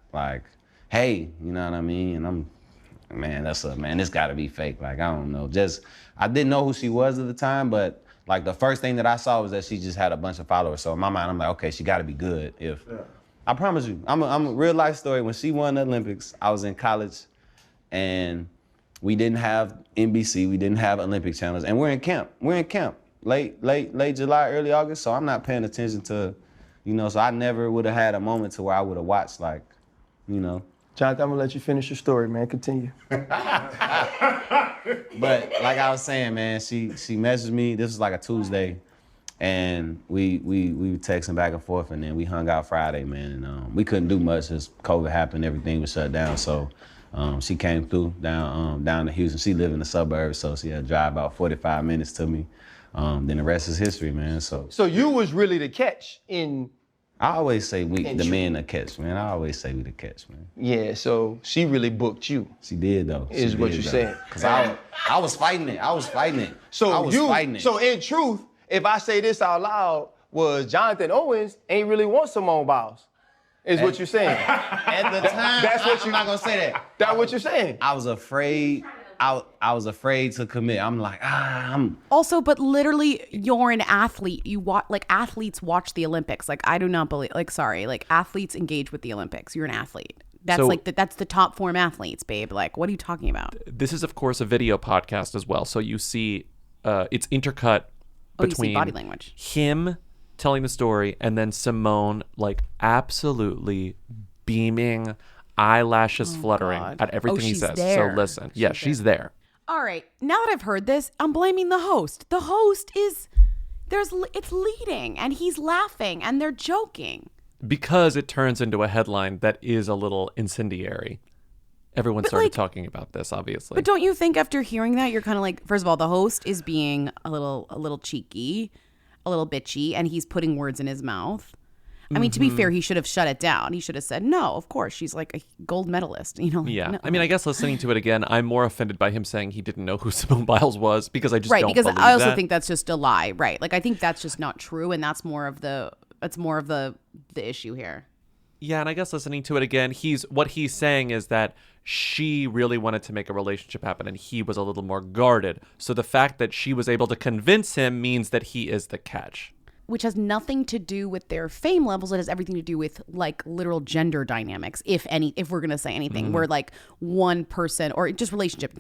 hey, you know what I mean? And I'm, man, this gotta be fake. I don't know. I didn't know who she was at the time, but the first thing that I saw was that she just had a bunch of followers. So in my mind, I'm like, okay, she gotta be good. I promise you, I'm a real life story. When she won the Olympics, I was in college, and we didn't have NBC, we didn't have Olympic channels, and we're in camp. Late July, early August, so I'm not paying attention to, so I never would have had a moment to where I would have watched, Jonathan, I'm gonna let you finish your story, man. Continue. But like I was saying, man, she messaged me. This was a Tuesday, and we were texting back and forth, and then we hung out Friday, man. And we couldn't do much as COVID happened. Everything was shut down. So She came through down to Houston. She lived in the suburbs, so she had to drive about 45 minutes to me. Then the rest is history, man. So you was really the catch in. I always say the men the catch, man. I always say we the catch, man. Yeah, so she really booked you. She did though. Is what you're saying? Cause I was fighting it. So in truth, if I say this out loud, was Jonathan Owens ain't really want Simone Biles. Is what you're saying? At the time, that's what I'm not gonna say that. That's what you're saying. I was afraid. I was afraid to commit. I'm like, I'm. Also, but literally, you're an athlete. You watch, like, athletes watch the Olympics. Like, I do not believe, like, sorry, like, athletes engage with the Olympics. You're an athlete. That's So- that's the top form athletes, babe. Like, what are you talking about? This is, of course, a video podcast as well. So you see, it's intercut Oh, you see between body language. him telling the story and then Simone, like, absolutely beaming, eyelashes fluttering at everything he she's says. there. So listen, yeah, she's there. All right, now that I've heard this, I'm blaming the host. The host is it's leading, and he's laughing, and they're joking. Because it turns into a headline that is a little incendiary. Everyone started talking about this, obviously. But don't you think after hearing that, you're kind of like, first of all, the host is being a little cheeky, a little bitchy, and he's putting words in his mouth. I mean, to be fair, he should have shut it down. He should have said, no, of course, she's like a gold medalist. You know? Like, Yeah. no. I mean, I guess listening to it again, I'm more offended by him saying he didn't know who Simone Biles was because I just don't because believe I also that. think that's just a lie. Right. Like, I think that's just not true. And that's more of the issue here. Yeah, and I guess listening to it again, what he's saying is that she really wanted to make a relationship happen and he was a little more guarded. So the fact that she was able to convince him means that he is the catch. Which has nothing to do with their fame levels. It has everything to do with, like, literal gender dynamics, if we're going to say anything, where, like, one person, or just relationship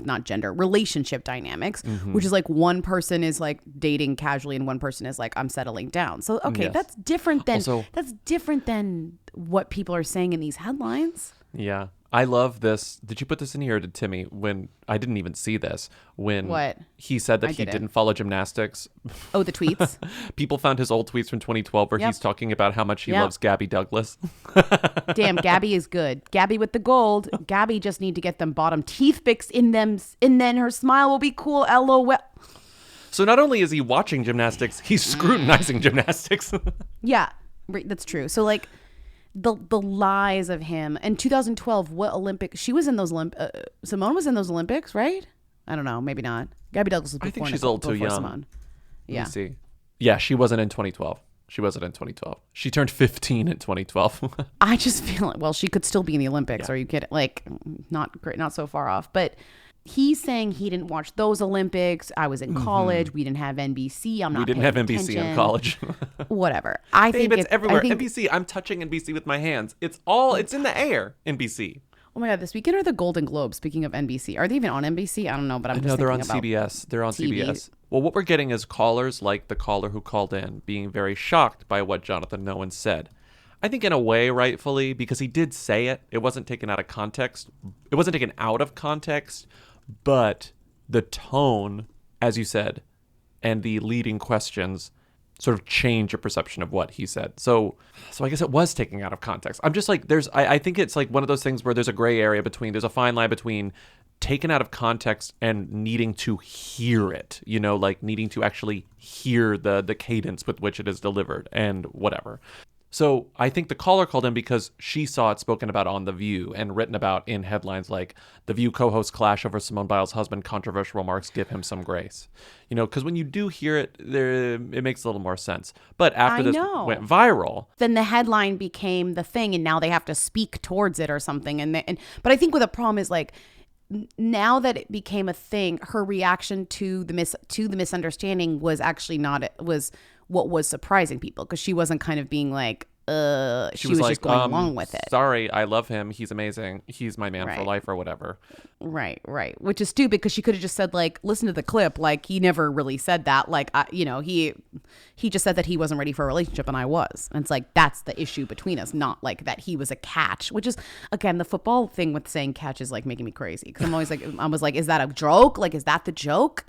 dynamics, which is like one person is like dating casually and one person is like, I'm settling down. So, okay, Yes. that's different than Also- what people are saying in these headlines. Yeah. I love this. Did you put this in here or did Timmy? When I didn't even see this. When What? he said that I he didn't. didn't follow gymnastics. Oh, the tweets? People found his old tweets from 2012 where Yep. he's talking about how much he Yep. loves Gabby Douglas. Damn, Gabby is good. Gabby with the gold. Gabby just need to get them bottom teeth fixed in them, and then her smile will be cool. LOL. So not only is he watching gymnastics, he's scrutinizing gymnastics. Yeah, right, that's true. So, like, the lies of him. In 2012, what Olympic? She was in those Simone was in those Olympics, right? I don't know, maybe not. Gabby Douglas was before. I think she's a little too before young. Simone. Yeah. Let me see. Yeah, she wasn't in 2012. She turned 15 in 2012. I just feel like, well, she could still be in the Olympics. Are you kidding? Like, not great, not so far off. But he's saying he didn't watch those Olympics. I was in college. We didn't have NBC. We didn't have NBC in college. Whatever. I Babe, think it's everywhere. I think, NBC. I'm touching NBC with my hands. It's in the air. NBC. Oh my God, this weekend are the Golden Globes. Speaking of NBC, are they even on NBC? I don't know, but I'm just No, they're on thinking about CBS. They're on TV. CBS. Well, what we're getting is callers like the caller who called in being very shocked by what Jonathan Nolan said. I think in a way, rightfully, because he did say it. It wasn't taken out of context. It wasn't taken out of context, but the tone, as you said, and the leading questions sort of change your perception of what he said. So I guess it was taken out of context. I'm just like, I think it's like one of those things where there's a gray area there's a fine line between taken out of context and needing to hear it, like needing to actually hear the cadence with which it is delivered and whatever. So I think the caller called in because she saw it spoken about on The View and written about in headlines like The View co-host clash over Simone Biles' husband, controversial remarks give him some grace. Because when you do hear it, it makes a little more sense. But after this went viral, then the headline became the thing, and now they have to speak towards it or something. But I think what the problem is, like, now that it became a thing, her reaction to the misunderstanding was actually was what was surprising people, because she wasn't kind of being like, she was like, just going along with it. Sorry, I love him. He's amazing. He's my man for Right. life or whatever. Right. Which is stupid, because she could have just said, like, listen to the clip. Like, he never really said that. Like, he just said that he wasn't ready for a relationship and I was. And it's like, that's the issue between us, not like that he was a catch, which is, again, the football thing with saying catch is like making me crazy. Because I was like, is that a joke? Like, is that the joke?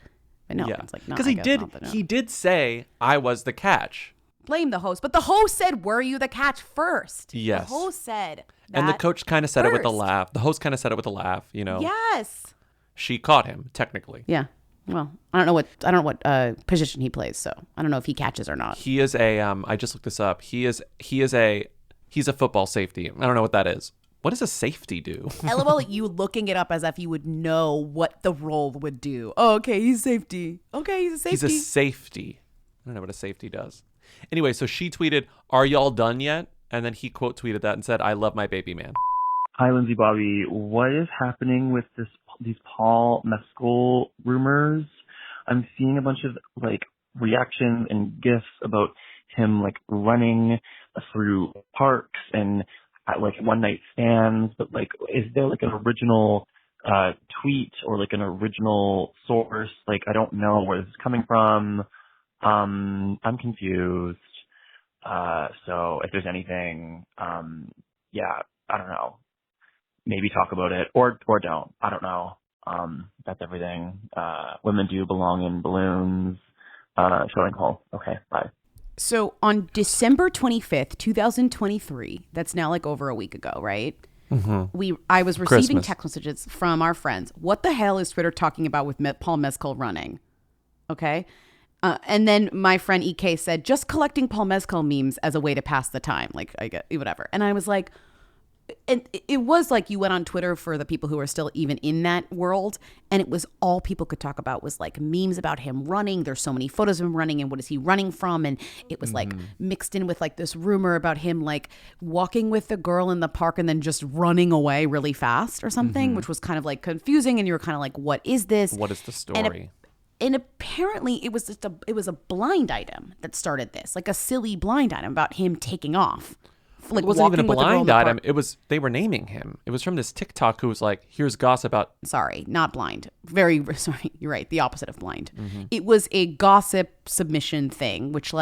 But no, it's like, no, because he did say I was the catch. Blame the host, but the host said, were you the catch first? Yes. The host said. And the coach kind of said it with a laugh. The host kind of said it with a laugh, you know. Yes. She caught him, technically. Yeah. Well, I don't know what position he plays, so I don't know if he catches or not. He is a I just looked this up. He's a football safety. I don't know what that is. What does a safety do? LOL, you looking it up as if you would know what the role would do. Oh, okay, he's safety. Okay, he's a safety. He's a safety. I don't know what a safety does. Anyway, so she tweeted, "Are y'all done yet?" And then he quote tweeted that and said, "I love my baby man." Hi, Lindsay Bobby. What is happening with these Paul Mescal rumors? I'm seeing a bunch of reactions and gifs about him running through parks and at one night stands. But is there an original tweet or an original source? I don't know where this is coming from. I'm confused. So if there's anything, yeah, I don't know. Maybe talk about it or don't. I don't know. That's everything. Women do belong in balloons. Showing call. Okay, bye. So on December 25th, 2023, that's now over a week ago, right? Mm-hmm. I was receiving Christmas. text messages from our friends. What the hell is Twitter talking about with Paul Mescal running? Okay. And then my friend EK said, just collecting Paul Mescal memes as a way to pass the time. I get whatever. And I was like, and it was you went on Twitter for the people who are still even in that world. And it was all people could talk about was memes about him running. There's so many photos of him running and what is he running from? And it was mixed in with this rumor about him walking with the girl in the park and then just running away really fast or something, which was kind of confusing. And you were kind of what is this? What is the story? And apparently it was it was a blind item that started this, a silly blind item about him taking off. It wasn't even a blind item. They were naming him. It was from this TikTok who was here's gossip about. Sorry, not blind. Very sorry. You're right. The opposite of blind. It was a gossip submission thing, which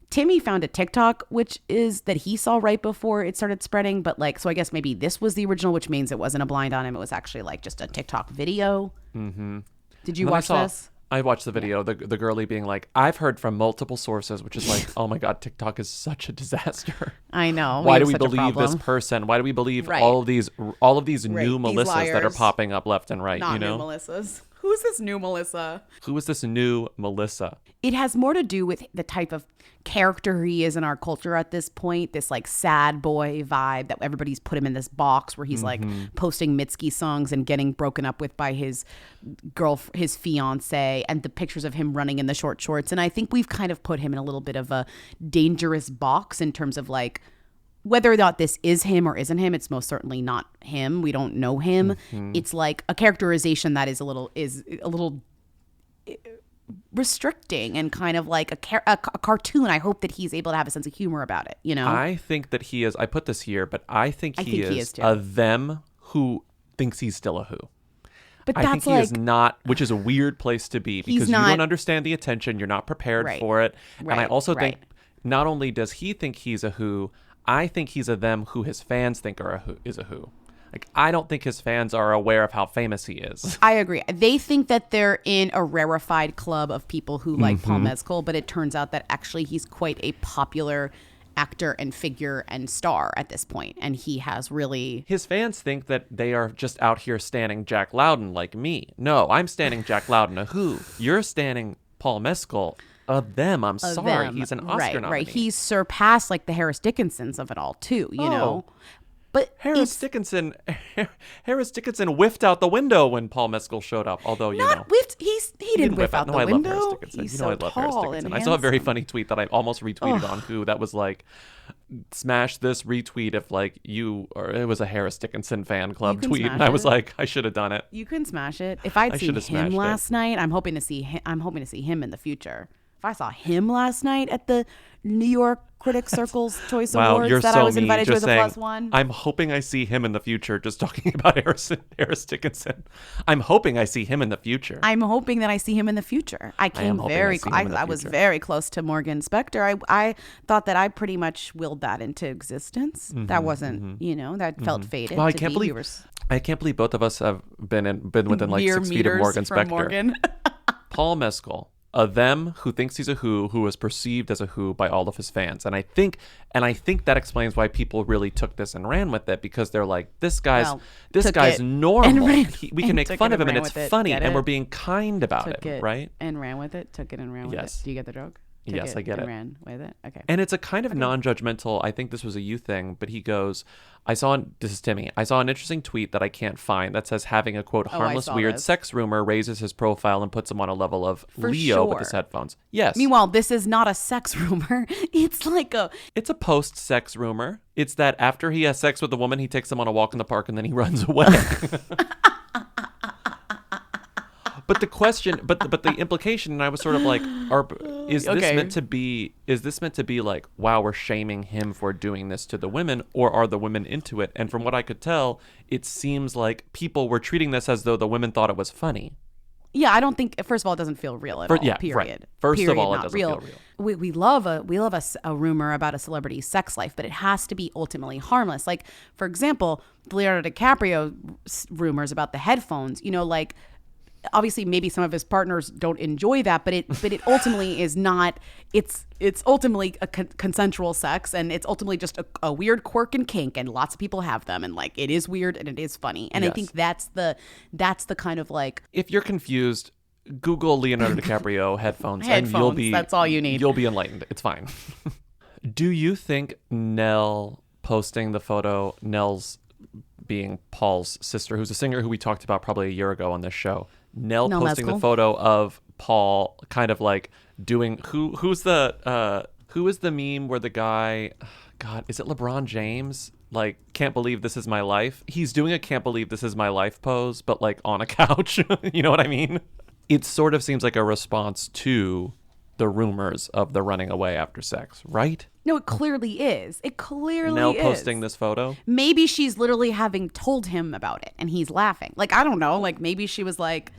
Timmy found a TikTok, which is that he saw right before it started spreading. But so I guess maybe this was the original, which means it wasn't a blind item. It was actually just a TikTok video. Mm-hmm. Did you watch this? I watched the video, the girlie being I've heard from multiple sources, which is oh my God, TikTok is such a disaster. I know. Why do we believe this person? Why do we believe all of these new Melissas that are popping up left and right? Not new Melissas. Who's this new Melissa? Who is this new Melissa? It has more to do with the type of character he is in our culture at this point. This sad boy vibe that everybody's put him in this box where he's posting Mitski songs and getting broken up with by his his fiance, and the pictures of him running in the short shorts. And I think we've kind of put him in a little bit of a dangerous box in terms of whether or not this is him or isn't him. It's most certainly not him. We don't know him. It's a characterization that is a little restricting and kind of a cartoon. I hope that he's able to have a sense of humor about it, you know? I think that he is, I put this here, but I think he is too. a them who thinks he's still a who. But I think he is not, which is a weird place to be because you don't understand the attention. You're not prepared for it. And I also think not only does he think he's a who, I think he's a them who his fans think is a who. I don't think his fans are aware of how famous he is. I agree. They think that they're in a rarefied club of people who like Paul Mescal, but it turns out that actually he's quite a popular actor and figure and star at this point, and he has really... His fans think that they are just out here standing Jack Loudon like me. No, I'm standing Jack Loudon a who. You're standing Paul Mescal a them. I'm sorry. He's an Oscar nominee. Right. He's surpassed the Harris Dickinsons of it all too, you know? But Harris Dickinson whiffed out the window when Paul Mescal showed up. Although whiffed. He didn't whiff out the window. I love Harris Dickinson. He's I love Harris Dickinson. I saw a very funny tweet that I almost retweeted on Who that was smash this retweet if it was a Harris Dickinson fan club tweet, and I was I should have done it. You can smash it. If I'd seen him last night, I'm hoping to see him in the future. If I saw him last night at the New York Critics Circle's Choice Awards that I was invited to as a +1. I'm hoping I see him in the future, just talking about Harris Dickinson. I'm hoping I see him in the future. I'm hoping that I see him in the future. I was very close to Morgan Spector. I thought that I pretty much willed that into existence. That wasn't, that felt fated. Well, I can't believe both of us have been within 6 feet of Morgan Spector. Morgan. Paul Mescal a them who thinks he's a who is perceived as a who by all of his fans. And I think that explains why people really took this and ran with it, because they're like, this guy's normal. We can make fun of him and it's funny and we're being kind about it, right? And ran with it. Took it and ran with it. Do you get the joke? Yes, I get it. Ran with it. Okay. And it's a kind of non-judgmental, I think this was a you thing, but he goes, this is Timmy, I saw an interesting tweet that I can't find that says having a, quote, harmless, weird sex rumor raises his profile and puts him on a level of Leo with his headphones. Yes. Meanwhile, this is not a sex rumor. It's like It's a post-sex rumor. It's that after he has sex with a woman, he takes them on a walk in the park and then he runs away. But the question, but the implication, and I was sort of like, is this meant to be like, wow, we're shaming him for doing this to the women, or are the women into it? And from what I could tell, it seems like people were treating this as though the women thought it was funny. Yeah, I don't think. First of all, it doesn't feel real at all. Yeah, period. Right. First period, of all, it not doesn't feel real. We love a rumor about a celebrity's sex life, but it has to be ultimately harmless. Like, for example, the Leonardo DiCaprio rumors about the headphones. You know, like, obviously maybe some of his partners don't enjoy that, but it ultimately is not. It's ultimately a consensual sex, and it's ultimately just a weird quirk and kink, and lots of people have them, and like, it is weird and it is funny, and I think that's the kind of like, if you're confused, Google Leonardo DiCaprio headphones and you'll be, that's all you need. You'll be enlightened. It's fine. Do you think Nell posting the photo, Nell's being Paul's sister, who's a singer who we talked about probably a year ago on this show, Nell posting the photo of Paul kind of like doing who is the meme where the guy, God, is it LeBron James? Like, can't believe this is my life. He's doing a can't believe this is my life pose, but like on a couch. You know what I mean? It sort of seems like a response to the rumors of the running away after sex, right? No, it clearly is. It clearly Nell is. posting this photo. Maybe she's literally having told him about it and he's laughing. Like, I don't know. Like, maybe she was like,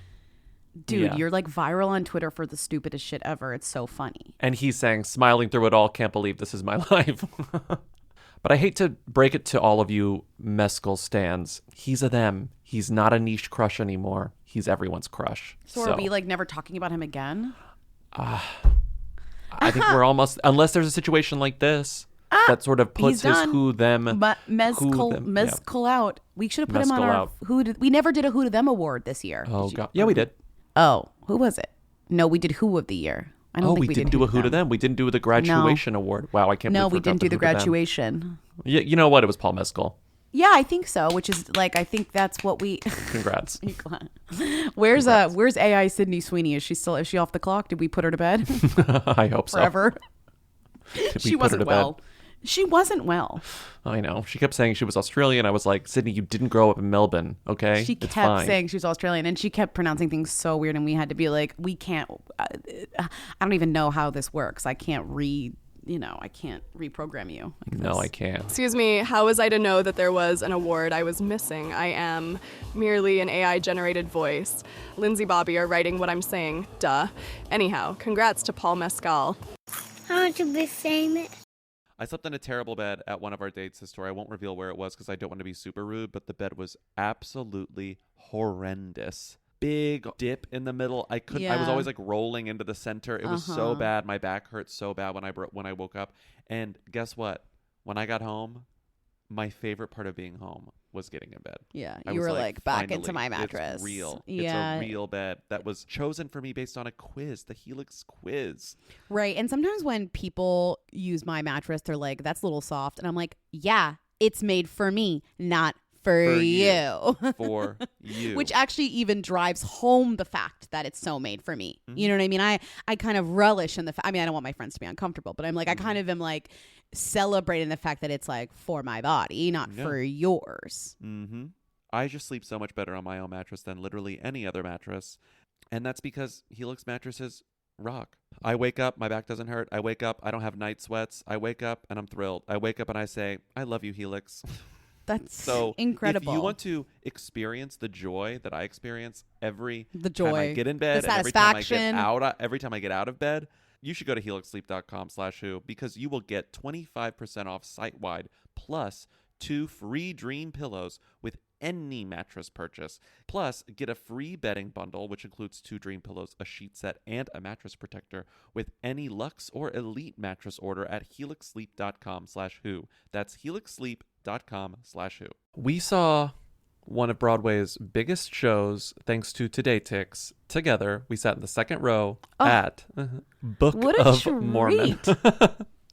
dude, you're like viral on Twitter for the stupidest shit ever. It's so funny. And he's saying, smiling through it all, can't believe this is my life. But I hate to break it to all of you Mescal stans. He's a them. He's not a niche crush anymore. He's everyone's crush. So are we like never talking about him again? I think we're almost, unless there's a situation like this that sort of puts his who them. But Mezcal out. We should have put him on our we never did a who to them award this year. Oh God, yeah, we did. Oh, who was it? No, we did who of the year. I don't think we didn't do a who to them. We didn't do the graduation award. Wow, I can't. No, believe we didn't do the graduation. Yeah, you know what? It was Paul Mescal. Yeah, I think so. Which is like, I think that's what we. Congrats. Where's AI Sydney Sweeney? Is she off the clock? Did we put her to bed? I hope so. Forever. She wasn't well. She wasn't well. I know. She kept saying she was Australian. I was like, Sydney, you didn't grow up in Melbourne, okay? She kept saying she was Australian, and she kept pronouncing things so weird, and we had to be like, we can't. I don't even know how this works. I can't I can't reprogram you. No, I can't. Excuse me, how was I to know that there was an award I was missing? I am merely an AI-generated voice. Lindsay Bobby are writing what I'm saying. Duh. Anyhow, congrats to Paul Mescal. I want to be famous. I slept in a terrible bed at one of our dates this story. I won't reveal where it was because I don't want to be super rude, but the bed was absolutely horrendous. Big dip in the middle. I couldn't. I was always like rolling into the center. It was so bad. My back hurt so bad when I woke up. And guess what? When I got home, my favorite part of being home was getting in bed. Yeah, you were like back into my mattress. It's real. Yeah. It's a real bed that was chosen for me based on a quiz, the Helix quiz. Right. And sometimes when people use my mattress, they're like, that's a little soft. And I'm like, yeah, it's made for me, not for you. For you. Which actually even drives home the fact that it's so made for me. Mm-hmm. You know what I mean? I kind of relish in the I don't want my friends to be uncomfortable, but I'm like, I kind of am like celebrating the fact that it's like for my body, not for yours. Mm-hmm. I just sleep so much better on my own mattress than literally any other mattress. And that's because Helix mattresses rock. I wake up, my back doesn't hurt. I wake up, I don't have night sweats. I wake up and I'm thrilled. I wake up and I say, I love you, Helix. That's so incredible. If you want to experience the joy that I experience every time I get in bed, the satisfaction, and every time I get out of bed, you should go to helixsleep.com/who because you will get 25% off site-wide plus 2 free dream pillows with any mattress purchase. Plus, get a free bedding bundle, which includes 2 dream pillows, a sheet set, and a mattress protector with any Luxe or Elite mattress order at helixsleep.com/who. That's helixsleep.com/who. We saw one of Broadway's biggest shows, thanks to Today Ticks. Together, we sat in the second row at Book of Mormon.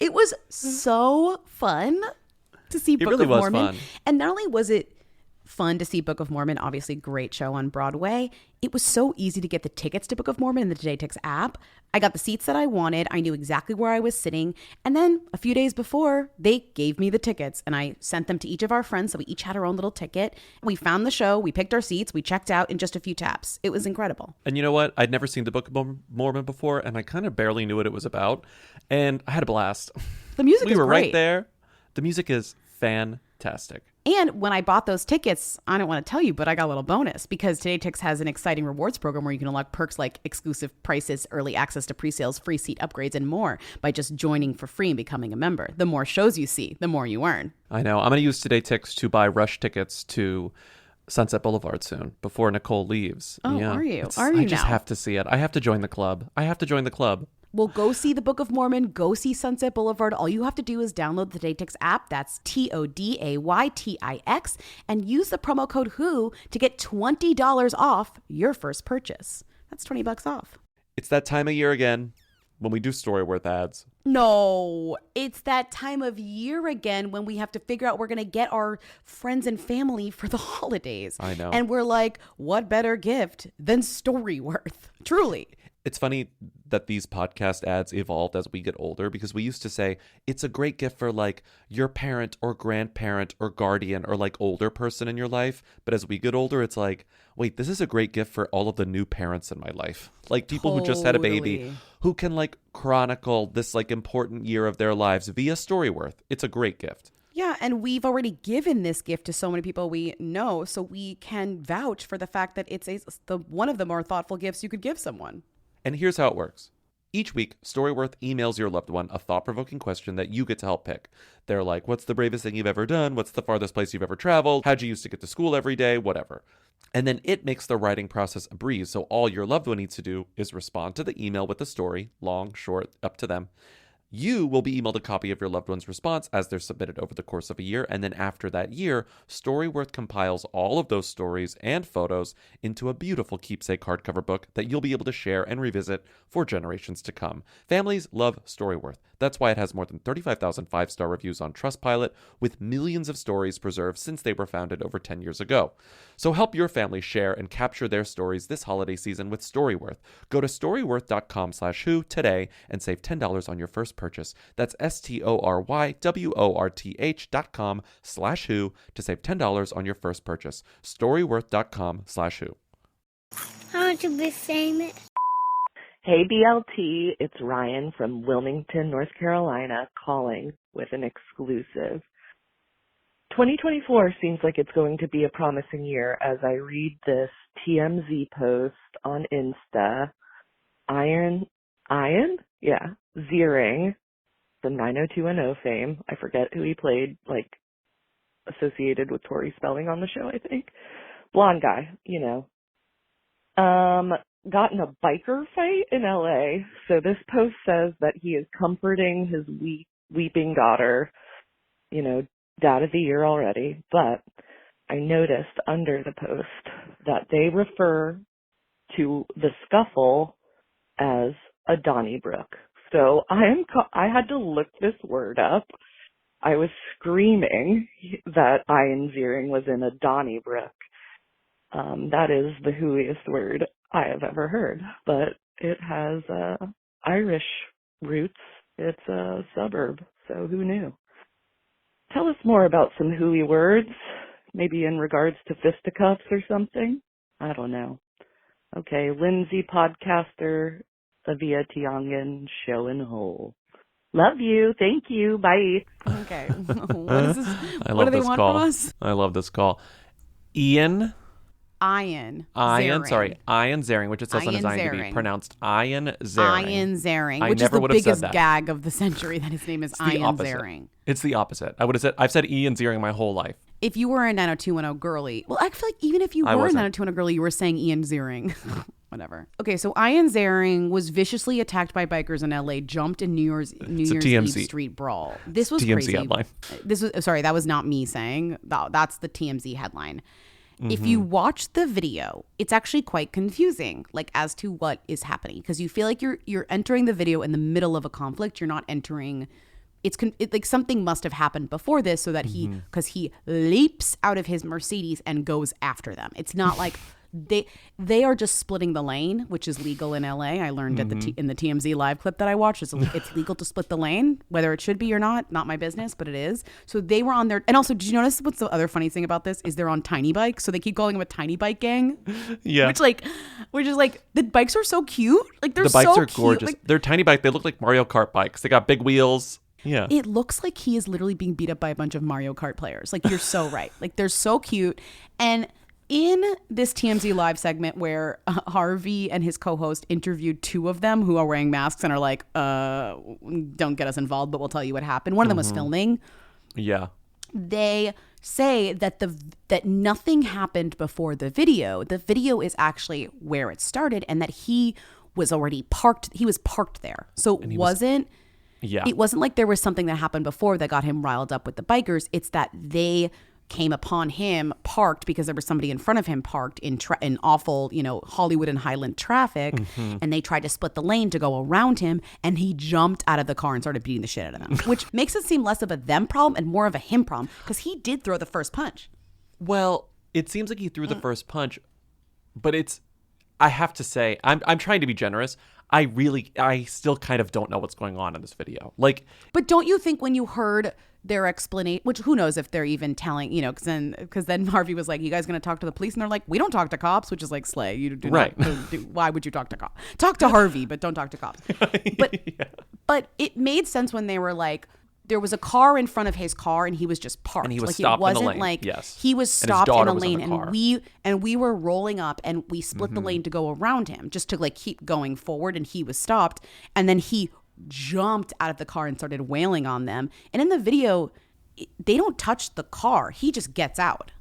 It was so fun to see Book of Mormon. And not only was it fun to see Book of Mormon, obviously great show on Broadway, it was so easy to get the tickets to Book of Mormon in the Today Ticks app. I got the seats that I wanted. I knew exactly where I was sitting. And then a few days before, they gave me the tickets and I sent them to each of our friends. So we each had our own little ticket. We found the show. We picked our seats. We checked out in just a few taps. It was incredible. And you know what? I'd never seen the Book of Mormon before, and I kind of barely knew what it was about. And I had a blast. The music is We were great. right there. The music is fantastic. And when I bought those tickets, I don't want to tell you, but I got a little bonus because Today Ticks has an exciting rewards program where you can unlock perks like exclusive prices, early access to pre-sales, free seat upgrades, and more by just joining for free and becoming a member. The more shows you see, the more you earn. I know. I'm going to use Today Ticks to buy rush tickets to Sunset Boulevard soon before Nicole leaves. Oh, yeah. are you? Are you I just now? have to see it. I have to join the club. Well, go see the Book of Mormon. Go see Sunset Boulevard. All you have to do is download the Today Ticks app. That's TODAYTIX. And use the promo code WHO to get $20 off your first purchase. That's $20 off. It's that time of year again when we do Storyworth ads. No, it's that time of year again when we have to figure out we're going to get our friends and family for the holidays. I know. And we're like, what better gift than Storyworth? Truly. It's funny that these podcast ads evolved as we get older, because we used to say it's a great gift for like your parent or grandparent or guardian or like older person in your life. But as we get older, it's like, wait, this is a great gift for all of the new parents in my life. Like people who just had a baby who can like chronicle this like important year of their lives via Storyworth. It's a great gift. Yeah, and we've already given this gift to so many people we know, so we can vouch for the fact that it's one of the more thoughtful gifts you could give someone. And here's how it works. Each week, Storyworth emails your loved one a thought-provoking question that you get to help pick. They're like, what's the bravest thing you've ever done? What's the farthest place you've ever traveled? How'd you used to get to school every day? Whatever. And then it makes the writing process a breeze, so all your loved one needs to do is respond to the email with the story, long, short, up to them. You will be emailed a copy of your loved one's response as they're submitted over the course of a year, and then after that year, Storyworth compiles all of those stories and photos into a beautiful keepsake hardcover book that you'll be able to share and revisit for generations to come. Families love Storyworth. That's why it has more than 35,000 5-star reviews on Trustpilot, with millions of stories preserved since they were founded over 10 years ago. So help your family share and capture their stories this holiday season with Storyworth. Go to storyworth.com/who today and save $10 on your first purchase. That's STORYWORTH.com/who to save $10 on your first purchase. Storyworth.com/who. I want to be famous. Hey BLT, it's Ryan from Wilmington, North Carolina, calling with an exclusive. 2024 seems like it's going to be a promising year as I read this TMZ post on Insta. Ziering from 90210 fame. I forget who he played, like associated with Tori Spelling on the show, I think. Blonde guy, you know. Got in a biker fight in LA. So this post says that he is comforting his weeping daughter, you know, dad of the year already. But I noticed under the post that they refer to the scuffle as a Donnybrook. So I had to look this word up. I was screaming that Ian Ziering was in a Donnybrook. That is the hooiest word I have ever heard, but it has Irish roots. It's a suburb, so who knew? Tell us more about some hooey words, maybe in regards to fisticuffs or something. I don't know. Okay, Lindsay podcaster, Avia Tiangan, show and hole. Love you. Thank you. Bye. Okay. What is this? What do they want call. from us? I love this call. Ian Ziering, which it says on his IMDb, pronounced Ian Ziering. Ian Ziering, which is the biggest gag of the century, that his name is Ian Ziering. It's the opposite. I've said Ian Ziering my whole life. if you were a 90210 girly, well, I feel like even if you were a 90210 girly, you were saying Ian Ziering. Whatever. Okay, so Ian Ziering was viciously attacked by bikers in LA, jumped in New Year's Eve street brawl. This was TMZ crazy. Headline. That was not me saying. That's the TMZ headline. Mm-hmm. If you watch the video, it's actually quite confusing, like as to what is happening, because you feel like you're entering the video in the middle of a conflict. You're not entering. It's like something must have happened before this, so that because he leaps out of his Mercedes and goes after them. It's not like they are just splitting the lane, which is legal in LA. I learned in the TMZ live clip that I watched, it's legal to split the lane, whether it should be or not my business, but it is. So they were on there. And also, did you notice what's the other funny thing about this is they're on tiny bikes, so they keep calling them a tiny bike gang. Yeah, which is like the bikes are so cute. Like the bikes are gorgeous. Like, they're tiny bike. They look like Mario Kart bikes. They got big wheels. Yeah. It looks like he is literally being beat up by a bunch of Mario Kart players. Like, you're so right. Like, they're so cute. And in this TMZ live segment where Harvey and his co-host interviewed two of them who are wearing masks and are like, don't get us involved, but we'll tell you what happened. One of them was filming. Yeah. They say that that nothing happened before the video. The video is actually where it started, and that he was already parked. He was parked there. So it wasn't like there was something that happened before that got him riled up with the bikers. It's that they came upon him parked because there was somebody in front of him parked in awful, Hollywood and Highland traffic. And they tried to split the lane to go around him, and he jumped out of the car and started beating the shit out of them, which makes it seem less of a them problem and more of a him problem, because he did throw the first punch. Well, it seems like he threw the first punch, but I have to say, I'm trying to be generous. I still kind of don't know what's going on in this video. But don't you think when you heard their explanation, which who knows if they're even telling, because then Harvey was like, you guys going to talk to the police? And they're like, we don't talk to cops, which is like slay. You do right. not. Why would you talk to cops? Talk to Harvey, but don't talk to cops. But it made sense when they were like, there was a car in front of his car and he was just parked. And he was like, stopped it wasn't in a lane. Like yes. He was stopped in a lane, the and we were rolling up and we split the lane to go around him just to keep going forward, and he was stopped, and then he jumped out of the car and started wailing on them. And in the video, they don't touch the car. He just gets out.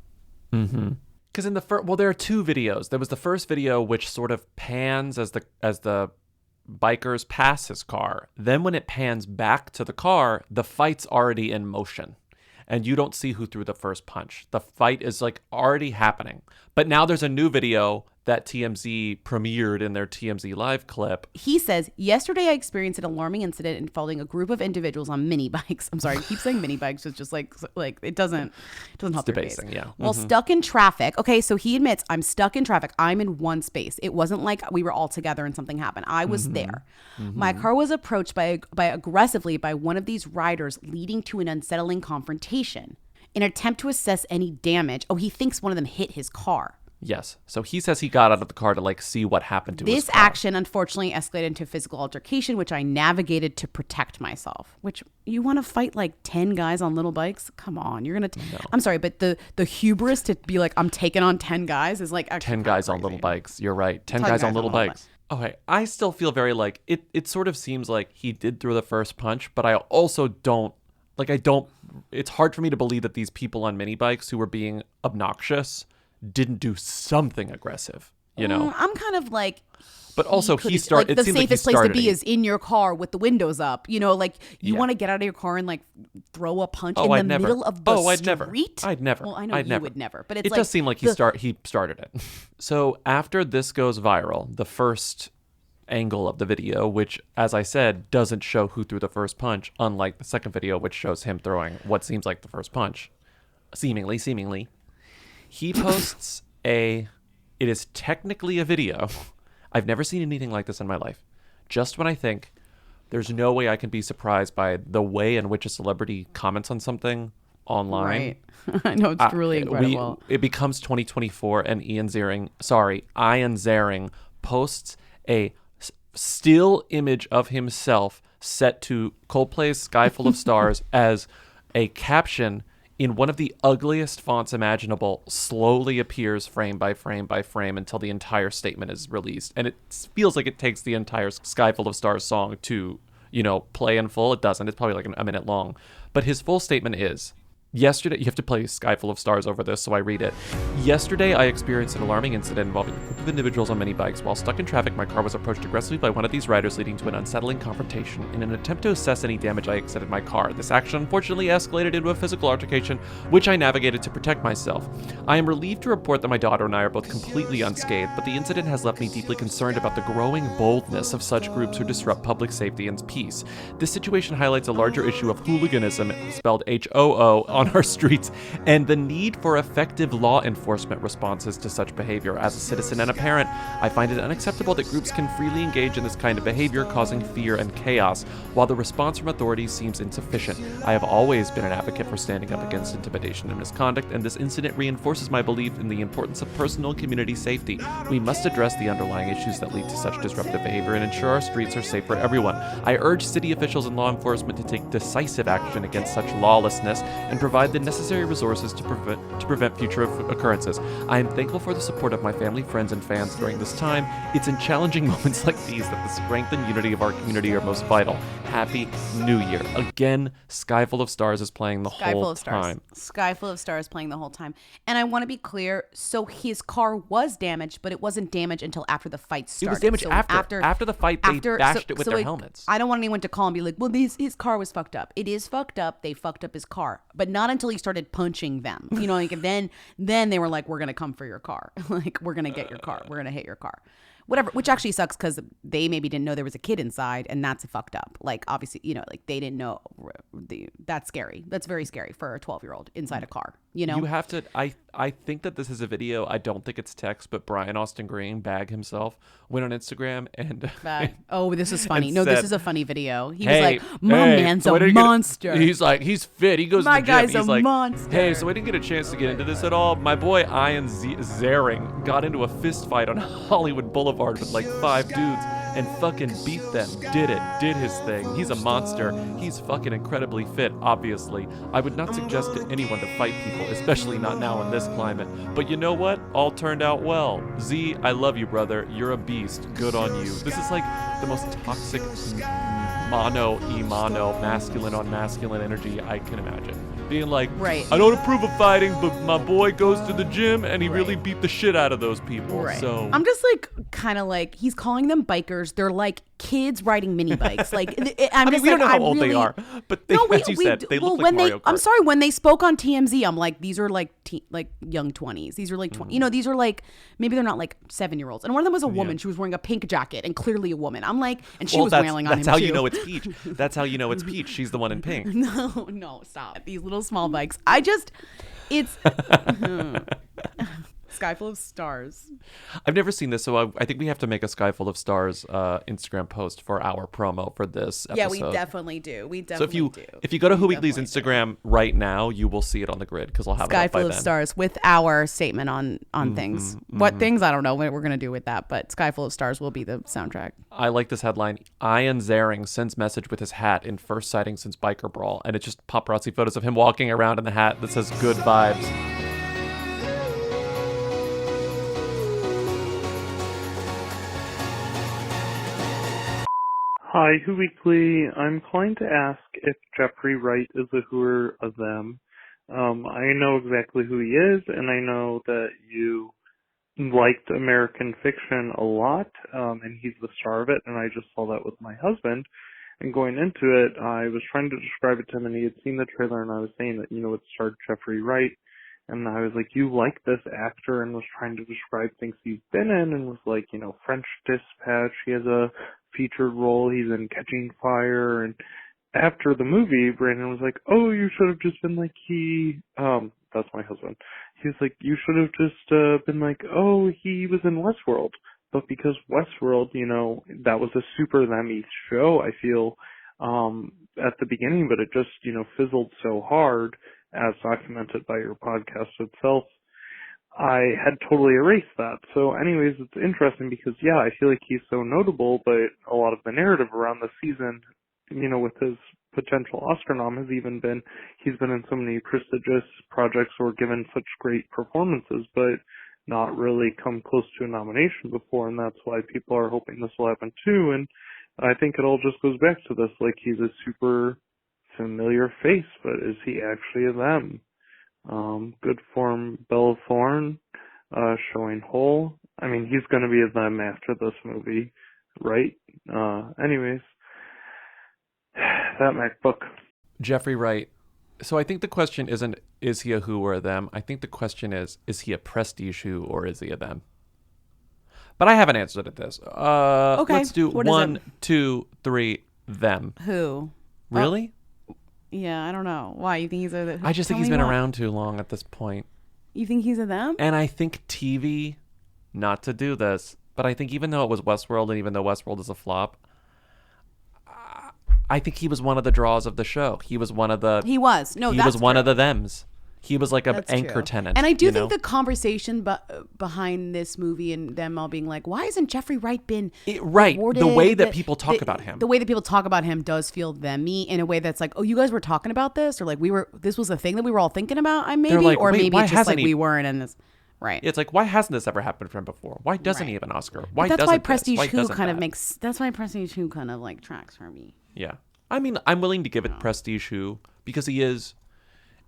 Because in the there are two videos. There was the first video which sort of pans as the bikers pass his car. Then when it pans back to the car, the fight's already in motion, and you don't see who threw the first punch. The fight is already happening. But now there's a new video that TMZ premiered in their TMZ live clip. He says, yesterday I experienced an alarming incident involving a group of individuals on mini bikes. I'm sorry, I keep saying mini bikes. It's just like it doesn't help your case. Yeah. Well, stuck in traffic. Okay, so he admits, I'm stuck in traffic. I'm in one space. It wasn't like we were all together and something happened. I was there. My car was approached aggressively by one of these riders, leading to an unsettling confrontation. In an attempt to assess any damage, he thinks one of them hit his car. Yes. So he says he got out of the car to see what happened to his car. This action unfortunately escalated into physical altercation, which I navigated to protect myself. Which, you want to fight 10 guys on little bikes? Come on, you're gonna. No. I'm sorry, but the hubris to be like, I'm taking on 10 guys is actually 10 guys on little bikes. You're right. 10 guys on little bikes. Okay, I still feel very it. It sort of seems like he did throw the first punch, but I also don't. It's hard for me to believe that these people on mini bikes who were being obnoxious didn't do something aggressive, I'm kind of but also he started. The safest place to be is in your car with the windows up. You want to get out of your car and throw a punch in the middle of the street. I'd never. Well, I know you would never, but it does seem like he started it. So after this goes viral, the first angle of the video, which, as I said, doesn't show who threw the first punch, unlike the second video, which shows him throwing what seems like the first punch, seemingly. He posts it is technically a video. I've never seen anything like this in my life. Just when I think there's no way I can be surprised by the way in which a celebrity comments on something online. Right. I know, it's really incredible. It becomes 2024 and Ian Ziering posts a still image of himself set to Coldplay's Sky Full of Stars as a caption in one of the ugliest fonts imaginable, slowly appears frame by frame by frame until the entire statement is released. And it feels like it takes the entire Sky Full of Stars song to, play in full. It doesn't. It's probably a minute long. But his full statement is, Yesterday, you have to play Sky Full of Stars over this, so I read it. Yesterday, I experienced an alarming incident involving a group of individuals on mini bikes. While stuck in traffic, my car was approached aggressively by one of these riders, leading to an unsettling confrontation. In an attempt to assess any damage, I exited my car. This action unfortunately escalated into a physical altercation, which I navigated to protect myself. I am relieved to report that my daughter and I are both completely unscathed, but the incident has left me deeply concerned about the growing boldness of such groups who disrupt public safety and peace. This situation highlights a larger issue of hooliganism, spelled H-O-O, on our streets, and the need for effective law enforcement responses to such behavior. As a citizen and a parent, I find it unacceptable that groups can freely engage in this kind of behavior, causing fear and chaos, while the response from authorities seems insufficient. I have always been an advocate for standing up against intimidation and misconduct, and this incident reinforces my belief in the importance of personal and community safety. We must address the underlying issues that lead to such disruptive behavior and ensure our streets are safe for everyone. I urge city officials and law enforcement to take decisive action against such lawlessness and provide the necessary resources to prevent future occurrences. I am thankful for the support of my family, friends, and fans during this time. It's in challenging moments like these that the strength and unity of our community are most vital. Happy New Year. Again, Sky Full of Stars is playing the whole time. Sky Full of Stars playing the whole time. And I want to be clear, so his car was damaged, but it wasn't damaged until after the fight started. It was damaged after the fight. They bashed it with their helmets. I don't want anyone to call and be like, well, his car was fucked up. It is fucked up. They fucked up his car. But not until he started punching them. You know, like then they were like, we're going to come for your car. Like, we're going to get your car. We're going to hit your car. Whatever, which actually sucks because they maybe didn't know there was a kid inside, and that's fucked up. Like, obviously, you know, like they didn't know. That's scary. That's very scary for a 12-year-old inside a car, you know? You have to, I think that this is a video. I don't think it's text, but Brian Austin Green, Bag himself, went on Instagram and... Oh, this is funny. No, said, this is a funny video. He was like, my man's a monster. He's like, he's fit. He goes my to the gym. guy's He's a like, monster. hey, so I didn't get a chance to get into this at all. My boy Ian Ziering got into a fist fight on Hollywood Boulevard with like 5 dudes and fucking beat them. Did his thing. He's a monster. He's fucking incredibly fit, obviously. I would not suggest to anyone to fight people, especially not now in this climate. But you know what? All turned out well. Z, I love you, brother. You're a beast. Good on you. This is like the most toxic masculine on masculine energy I can imagine. Being like, right. I don't approve of fighting, but my boy goes to the gym and he really beat the shit out of those people. Right. So I'm just like, kind of like, he's calling them bikers. They're like kids riding mini bikes. Like, I mean, we don't know how old they are, but they, as you said, they look like Mario Kart. I'm sorry, when they spoke on TMZ, I'm like, these are like young 20s. These are like 20. You know, these are like, maybe they're not like 7-year-olds. And one of them was a woman. She was wearing a pink jacket and clearly a woman. I'm like, and she was wailing on him. That's how too. you know it's Peach. That's how you know it's Peach. She's the one in pink. No, stop. These little small bikes. It's Sky Full of Stars. I've never seen this, so I think we have to make a Sky Full of Stars Instagram post for our promo for this episode. Yeah, we definitely do. So if you go to Who Weekly's Instagram right now, you will see it on the grid because I'll have Sky it up by Full of then. Stars with our statement on things. What things? I don't know what we're going to do with that, but Sky Full of Stars will be the soundtrack. I like this headline. Ian Ziering sends message with his hat in first sighting since Biker Brawl. And it's just paparazzi photos of him walking around in the hat that says good vibes. Hi, Who Weekly. I'm calling to ask if Jeffrey Wright is a whoer of them. I know exactly who he is, and I know that you liked American Fiction a lot, and he's the star of it, and I just saw that with my husband. And going into it, I was trying to describe it to him, and he had seen the trailer, and I was saying that, it starred Jeffrey Wright. And I was like, you like this actor, and was trying to describe things he's been in, and was like, French Dispatch, he has a featured role, he's in Catching Fire, and after the movie, Brandon was like, oh, you should have just been like that's my husband. He was like, you should have just been like, oh, he was in Westworld. But because Westworld, that was a super them-y show, I feel, at the beginning, but it just, fizzled so hard, as documented by your podcast itself, I had totally erased that. So anyways, it's interesting because, I feel like he's so notable, but a lot of the narrative around the season, with his potential Oscar nom has even been, he's been in so many prestigious projects or given such great performances, but not really come close to a nomination before, and that's why people are hoping this will happen too. And I think it all just goes back to this, like he's a super familiar face, but is he actually a them? Good form, Bella Thorne, showing Hole. I mean, he's going to be a them after this movie, right? Anyways, that MacBook. Jeffrey Wright. So I think the question isn't, is he a who or a them? I think the question is he a prestige who or is he a them? But I haven't answered at this. Okay. Let's do What is 1, it? 2, 3, them. Who? Really? Yeah, I don't know. Why? You think he's a... I just think tell he's me been why. around too long at this point. You think he's a them? And I think TV, not to do this, but I think even though it was Westworld and even though Westworld is a flop, I think he was one of the draws of the show. He was one of the... He was. No, he that's was one true. of the thems. He was like an That's anchor true. tenant. And I do you think know? the conversation behind this movie and them all being like, why hasn't Jeffrey Wright been right. awarded? The way that people talk about him. The way that people talk about him does feel them-y in a way that's like, oh, you guys were talking about this? Or like, this was a thing that we were all thinking about, maybe? like, or wait, maybe why it's just like hasn't he- we weren't in this. Right. It's like, why hasn't this ever happened for him before? Why doesn't he have an Oscar? Why But that's doesn't why this? Prestige Why Who doesn't kind of that? makes... That's why Prestige Who kind of like tracks for me. Yeah. I mean, I'm willing to give it Prestige Who because he is,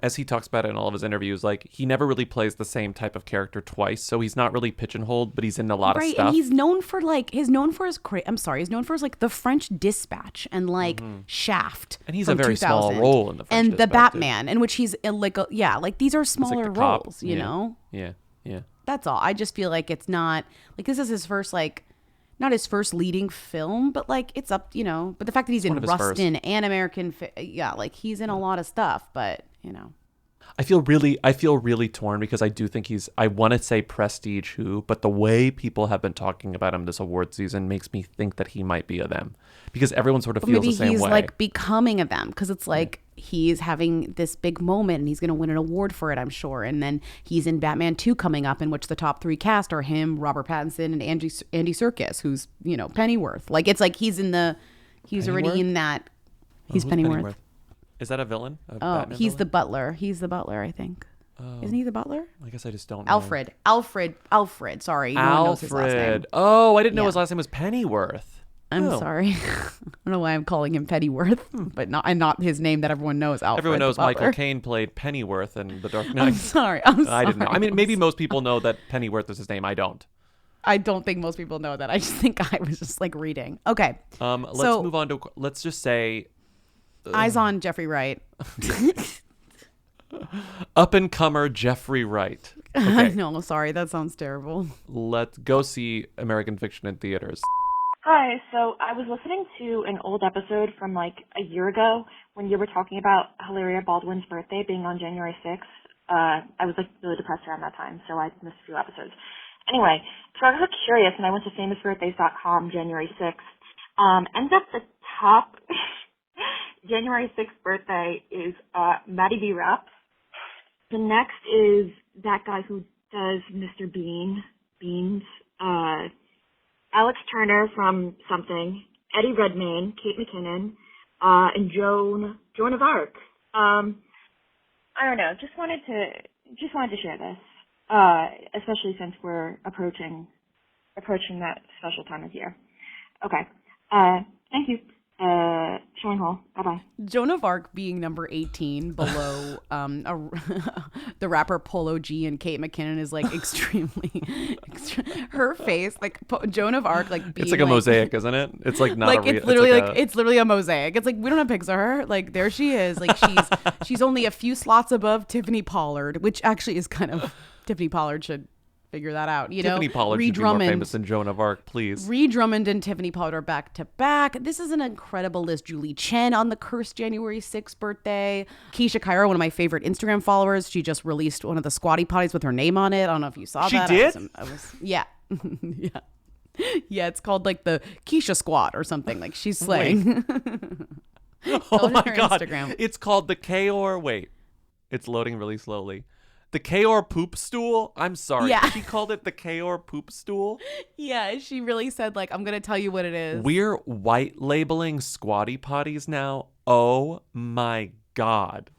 as he talks about it in all of his interviews, like he never really plays the same type of character twice. So he's not really pigeonholed, but he's in a lot of stuff. And he's known for like, he's known for his like The French Dispatch and like Shaft. And he's from a very small 2000, role in The French and the Dispatch, too. Batman, in which he's like, these are He's like smaller the cop. roles, you Yeah. know? Yeah. Yeah. That's all. I just feel like it's not, like this is his first, like, not his first leading film, but like it's up, you know, but the fact that he's One in of his first. Rustin and American, like he's in a lot of stuff, but you know. I feel really torn because I do think I want to say Prestige Who, but the way people have been talking about him this award season makes me think that he might be a them because everyone sort of But feels maybe the same he's way. like becoming a them because it's like he's having this big moment and he's going to win an award for it, I'm sure. And then he's in Batman 2 coming up, in which the top 3 cast are him, Robert Pattinson, and Andy Serkis, who's, you know, Pennyworth. Like it's like he's already in that. He's Who's Pennyworth. Is that a villain? A Oh, Batman he's villain? the butler. He's the butler, I think. Isn't he the butler? I guess I just don't know. Alfred. Sorry. No one knows his last name. Alfred. Oh, I didn't know Yeah. his last name was Pennyworth. I'm Oh. sorry. I don't know why I'm calling him Pennyworth, but not his name that everyone knows. Alfred. Everyone knows the butler. Michael Caine played Pennyworth in The Dark Knight. I'm sorry. I didn't know. I mean, maybe most people know that Pennyworth is his name. I don't. I don't think most people know that. I just think I was just like reading. Okay. Let's So- move on to. Let's just say. Eyes on Jeffrey Wright. Up and comer Jeffrey Wright. I Okay, know. Sorry, that sounds terrible. let's go see American Fiction in theaters. Hi, so I was listening to an old episode from like a year ago when you were talking about Hilaria Baldwin's birthday being on January 6th. I was like really depressed around that time, so I missed a few episodes. Anyway, so I was like, curious and I went to famousbirthdays.com January 6th. Ends up the top January 6th birthday is Maddie B. Rapp. The next is that guy who does Mr. Beans, Alex Turner from something, Eddie Redmayne, Kate McKinnon, and Joan of Arc. I don't know. Just wanted to share this, especially since we're approaching that special time of year. Okay. Thank you. Showing Hall. Bye bye. Joan of Arc being number 18 below the rapper Polo G and Kate McKinnon is like extremely her face, like Joan of Arc, like being It's like a mosaic, isn't it? It's like not like a real. it's literally it's literally a mosaic. It's like we don't have pics of her. Like there she is. Like she's only a few slots above Tiffany Pollard, which actually is kind of Tiffany Pollard should figure that out. You Tiffany know, Pollard Ree should be more Drummond- famous than Joan of Arc, please. Ree Drummond and Tiffany Pollard are back to back. This is an incredible list. Julie Chen on the cursed January 6th birthday. Keisha Cairo, one of my favorite Instagram followers. She just released one of the Squatty Potties with her name on it. I don't know if you saw She that. did? Yeah. yeah. Yeah, it's called like the Keisha Squat or something. Like she's slaying. Oh my her god! Instagram. It's called the Kaor. Wait, it's loading really slowly. The Kaor poop stool. I'm sorry. Yeah. She called it the Kaor poop stool. Yeah, she really said like, I'm gonna tell you what it is. We're white labeling Squatty Potties now. Oh my god.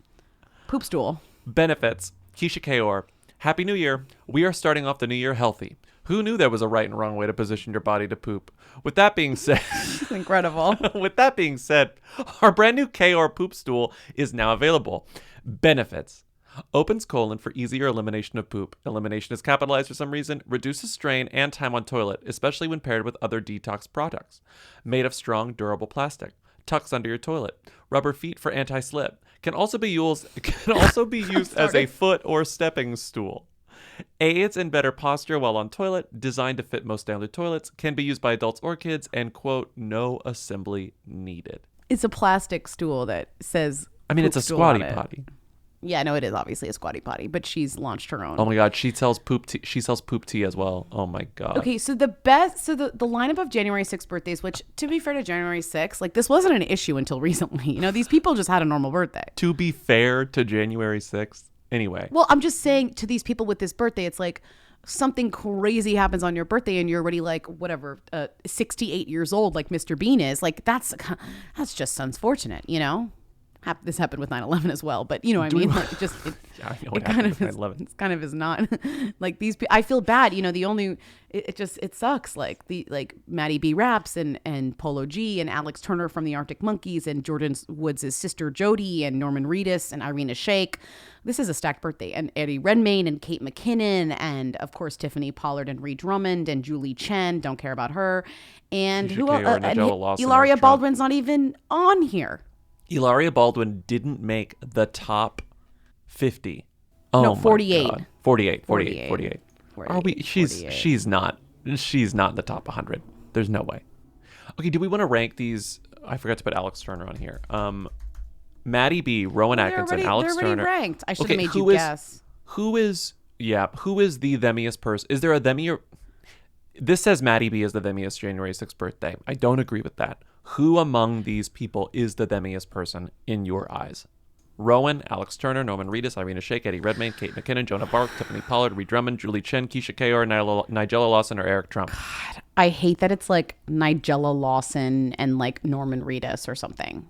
Poop stool. Benefits. Keisha Kaor. Happy New Year. We are starting off the new year healthy. Who knew there was a right and wrong way to position your body to poop? With that being said, incredible. With that being said, our brand new K-Or poop stool is now available. Benefits. Opens colon for easier elimination of poop. Elimination is capitalized for some reason. Reduces strain and time on toilet, especially when paired with other detox products. Made of strong, durable plastic. Tucks under your toilet. Rubber feet for anti-slip. Can also be used as a foot or stepping stool. Aids in better posture while on toilet. Designed to fit most standard toilets. Can be used by adults or kids. And, quote, no assembly needed. It's a plastic stool that says... I mean, it's a squatty potty. Yeah, no, it is obviously a squatty potty, but she's launched her own. Oh my God, she sells poop tea. She sells poop tea as well. Oh my God. Okay, so the lineup of January 6th birthdays, which to be fair to January 6th, like this wasn't an issue until recently. You know, these people just had a normal birthday. To be fair to January 6th. Anyway. Well, I'm just saying to these people with this birthday, it's like something crazy happens on your birthday and you're already like, whatever, 68 years old, like Mr. Bean is. Like that's just unfortunate, you know? This happened with 9/11 as well, but you know what I mean? Like it kind of is not like these I feel bad, you know, it sucks. Like Maddie B. Raps and Polo G and Alex Turner from the Arctic Monkeys and Jordan Woods' sister Jody and Norman Reedus and Irina Shayk. This is a stacked birthday. And Eddie Redmayne and Kate McKinnon and of course Tiffany Pollard and Ree Drummond and Julie Chen, don't care about her. And who else? Ilaria Baldwin's not even on here. Ilaria Baldwin didn't make the top 50. Oh, no, 48. 48. Are we? She's not in the top 100. There's no way. Okay, do we want to rank these? I forgot to put Alex Turner on here. Maddie B, Rowan Atkinson, Alex Turner. They're already ranked. I should have made you guess. Who is the themiest person? Is there a themi? This says Maddie B is the themiest January 6th birthday. I don't agree with that. Who among these people is the themiest person in your eyes? Rowan, Alex Turner, Norman Reedus, Irina Shayk, Eddie Redmayne, Kate McKinnon, Jonah Bark, Tiffany Pollard, Ree Drummond, Julie Chen, Keisha K.R., Nigella Lawson, or Eric Trump. God, I hate that it's like Nigella Lawson and like Norman Reedus or something.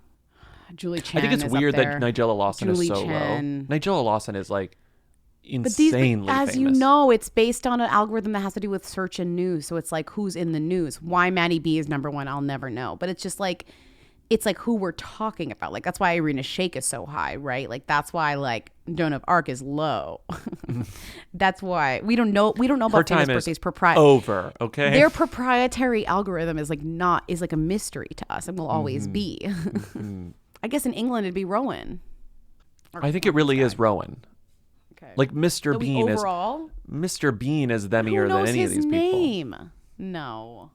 Julie Chen. I think it's weird that Nigella Lawson is so low. Nigella Lawson is like insanely famous. As you know, it's based on an algorithm that has to do with search and news. So it's like who's in the news. Why Maddie B is number one, I'll never know. But it's just like, it's like who we're talking about. Like that's why Irina Shayk is so high, right? Like that's why like Joan of Arc is low. That's why we don't know about famous birthdays. Over, okay. Their proprietary algorithm is like a mystery to us and will always be. I guess in England it'd be Rowan. I think it really is Rowan. Okay. Like Mr. Bean overall? Mr. Bean is themier than any of these people. Who knows his name? No.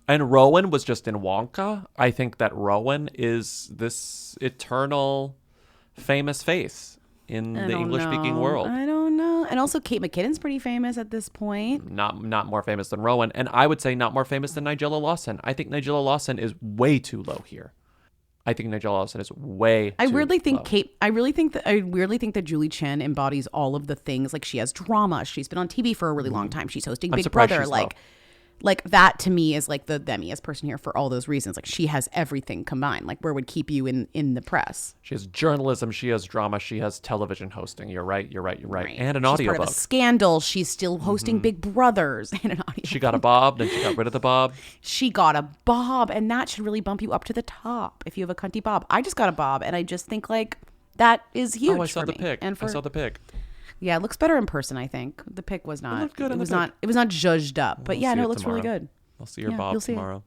And Rowan was just in Wonka. I think that Rowan is this eternal famous face in the English-speaking world. I don't know. And also Kate McKinnon's pretty famous at this point. Not more famous than Rowan. And I would say not more famous than Nigella Lawson. I think Nigella Lawson is way too low here. I think Nigella Lawson is way too low. I weirdly think that Julie Chen embodies all of the things. Like she has drama. She's been on TV for a really long time. She's hosting Big Brother. Like that to me is like the themiest person here for all those reasons. Like she has everything combined. Like where would keep you in the press? She has journalism. She has drama. She has television hosting. You're right. And an audiobook. She's part of a scandal. She's still hosting Big Brothers and an audiobook. She got a bob. Then she got rid of the bob. She got a bob, and that should really bump you up to the top if you have a cunty bob. I just got a bob, and I just think like that is huge. Oh, I saw for the me. pic. And I saw the pic. Yeah, it looks better in person. I think the pic was not. It looked good. It was not zhuzhed up, but yeah, no, it looks tomorrow. really good. I'll see your bob tomorrow.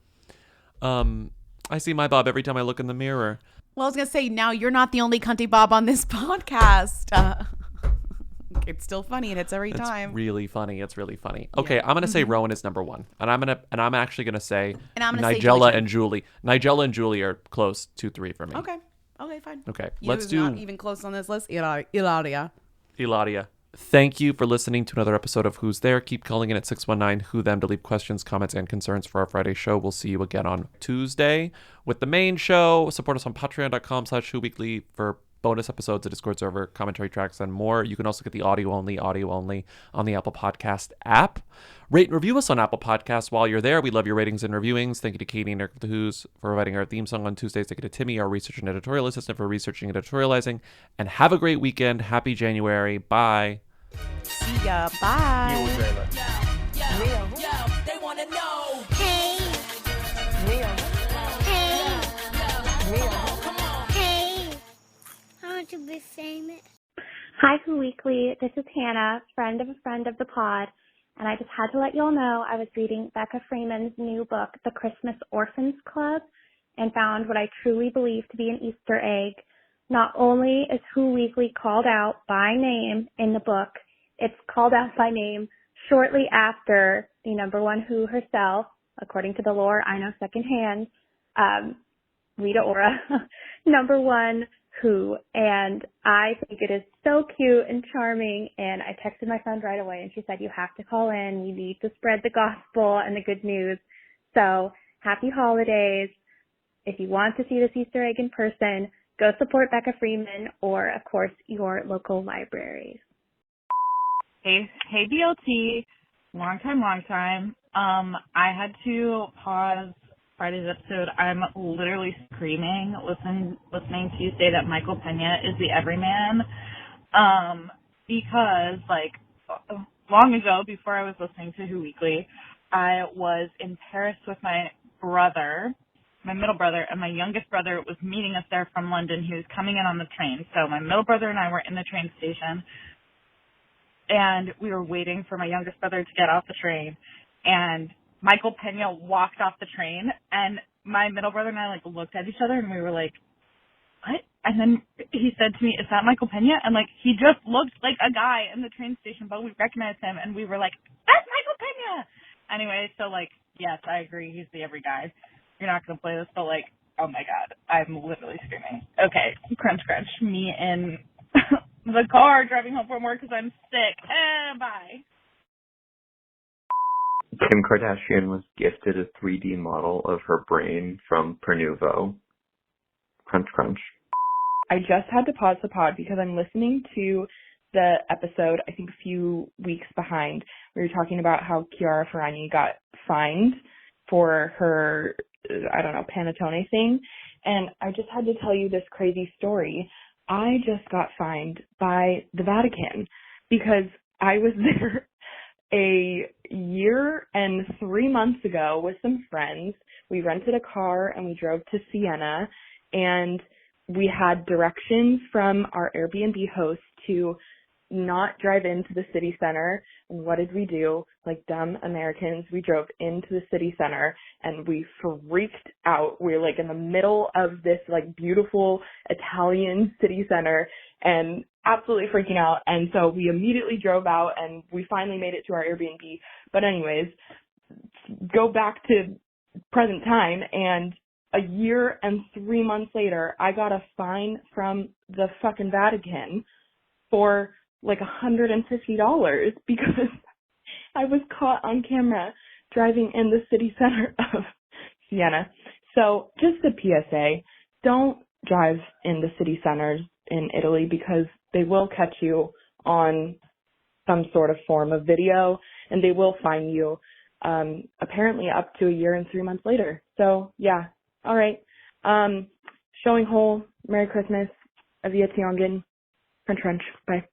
I see my bob every time I look in the mirror. Well, I was gonna say now you're not the only cunty bob on this podcast. It's still funny. It hits every time. It's really funny. Okay, yeah. I'm gonna say Rowan is number one, and I'm actually gonna say Nigella and Julie. Nigella and Julie are close 2-3 for me. Okay, fine. Okay, let's do. Not even close on this list. Ilaria. Thank you for listening to another episode of Who's There. Keep calling in at 619-WHO-THEM to leave questions, comments, and concerns for our Friday show. We'll see you again on Tuesday with the main show. Support us on patreon.com/WhoWeekly for bonus episodes, a Discord server, commentary tracks, and more. You can also get the audio only on the Apple Podcast app. Rate and review us on Apple Podcasts while you're there. We love your ratings and reviewings. Thank you to Katie and Eric of the Who's for providing our theme song on Tuesdays. Thank you to Timmy, our research and editorial assistant, for researching and editorializing. And have a great weekend. Happy January. Bye. See ya. Bye. You, They wanna know. Hey. Hey. Hey. I want to be famous. Hi, Who Weekly. This is Hannah, friend of the pod, and I just had to let y'all know I was reading Becca Freeman's new book, The Christmas Orphans Club, and found what I truly believe to be an Easter egg. Not only is Who Weekly called out by name in the book, it's called out by name shortly after the number one Who herself, according to the lore I know secondhand, Rita Ora, number one Who, and I think it is so cute and charming, and I texted my friend right away, and she said, you have to call in, you need to spread the gospel and the good news. So, happy holidays. If you want to see this Easter egg in person, go support Becca Freeman or, of course, your local libraries. Hey BLT, long time. I had to pause Friday's episode. I'm literally screaming listening to you say that Michael Pena is the everyman. Because long ago, before I was listening to Who Weekly, I was in Paris with my brother, my middle brother, and my youngest brother was meeting us there from London. He was coming in on the train. So my middle brother and I were in the train station, and we were waiting for my youngest brother to get off the train, and Michael Pena walked off the train, and my middle brother and I looked at each other, and we were like, what? And then he said to me, is that Michael Pena? And he just looked like a guy in the train station, but we recognized him, and we were like, that's Michael Pena! Anyway, so yes, I agree, he's the every guy. You're not going to play this, but oh my god, I'm literally screaming. Okay, crunch, me in the car driving home from work because I'm sick. Bye. Kim Kardashian was gifted a 3D model of her brain from Pernuvo. Crunch, crunch. I just had to pause the pod because I'm listening to the episode, I think a few weeks behind. We were talking about how Chiara Ferragni got fined for her, Panettone thing. And I just had to tell you this crazy story. I just got fined by the Vatican because I was there a year and 3 months ago with some friends. We rented a car and we drove to Siena, and we had directions from our Airbnb host to not drive into the city center. And what did we do? Like dumb Americans, we drove into the city center and we freaked out. We were in the middle of this beautiful Italian city center and absolutely freaking out. And so we immediately drove out and we finally made it to our Airbnb. But anyways, go back to present time, and a year and 3 months later, I got a fine from the fucking Vatican for $150 because I was caught on camera driving in the city center of Siena. So just a PSA, don't drive in the city centers in Italy because they will catch you on some sort of form of video and they will fine you apparently up to a year and 3 months later. So yeah, all right. Showing whole, Merry Christmas, Avia Tiongan, Crunch, bye.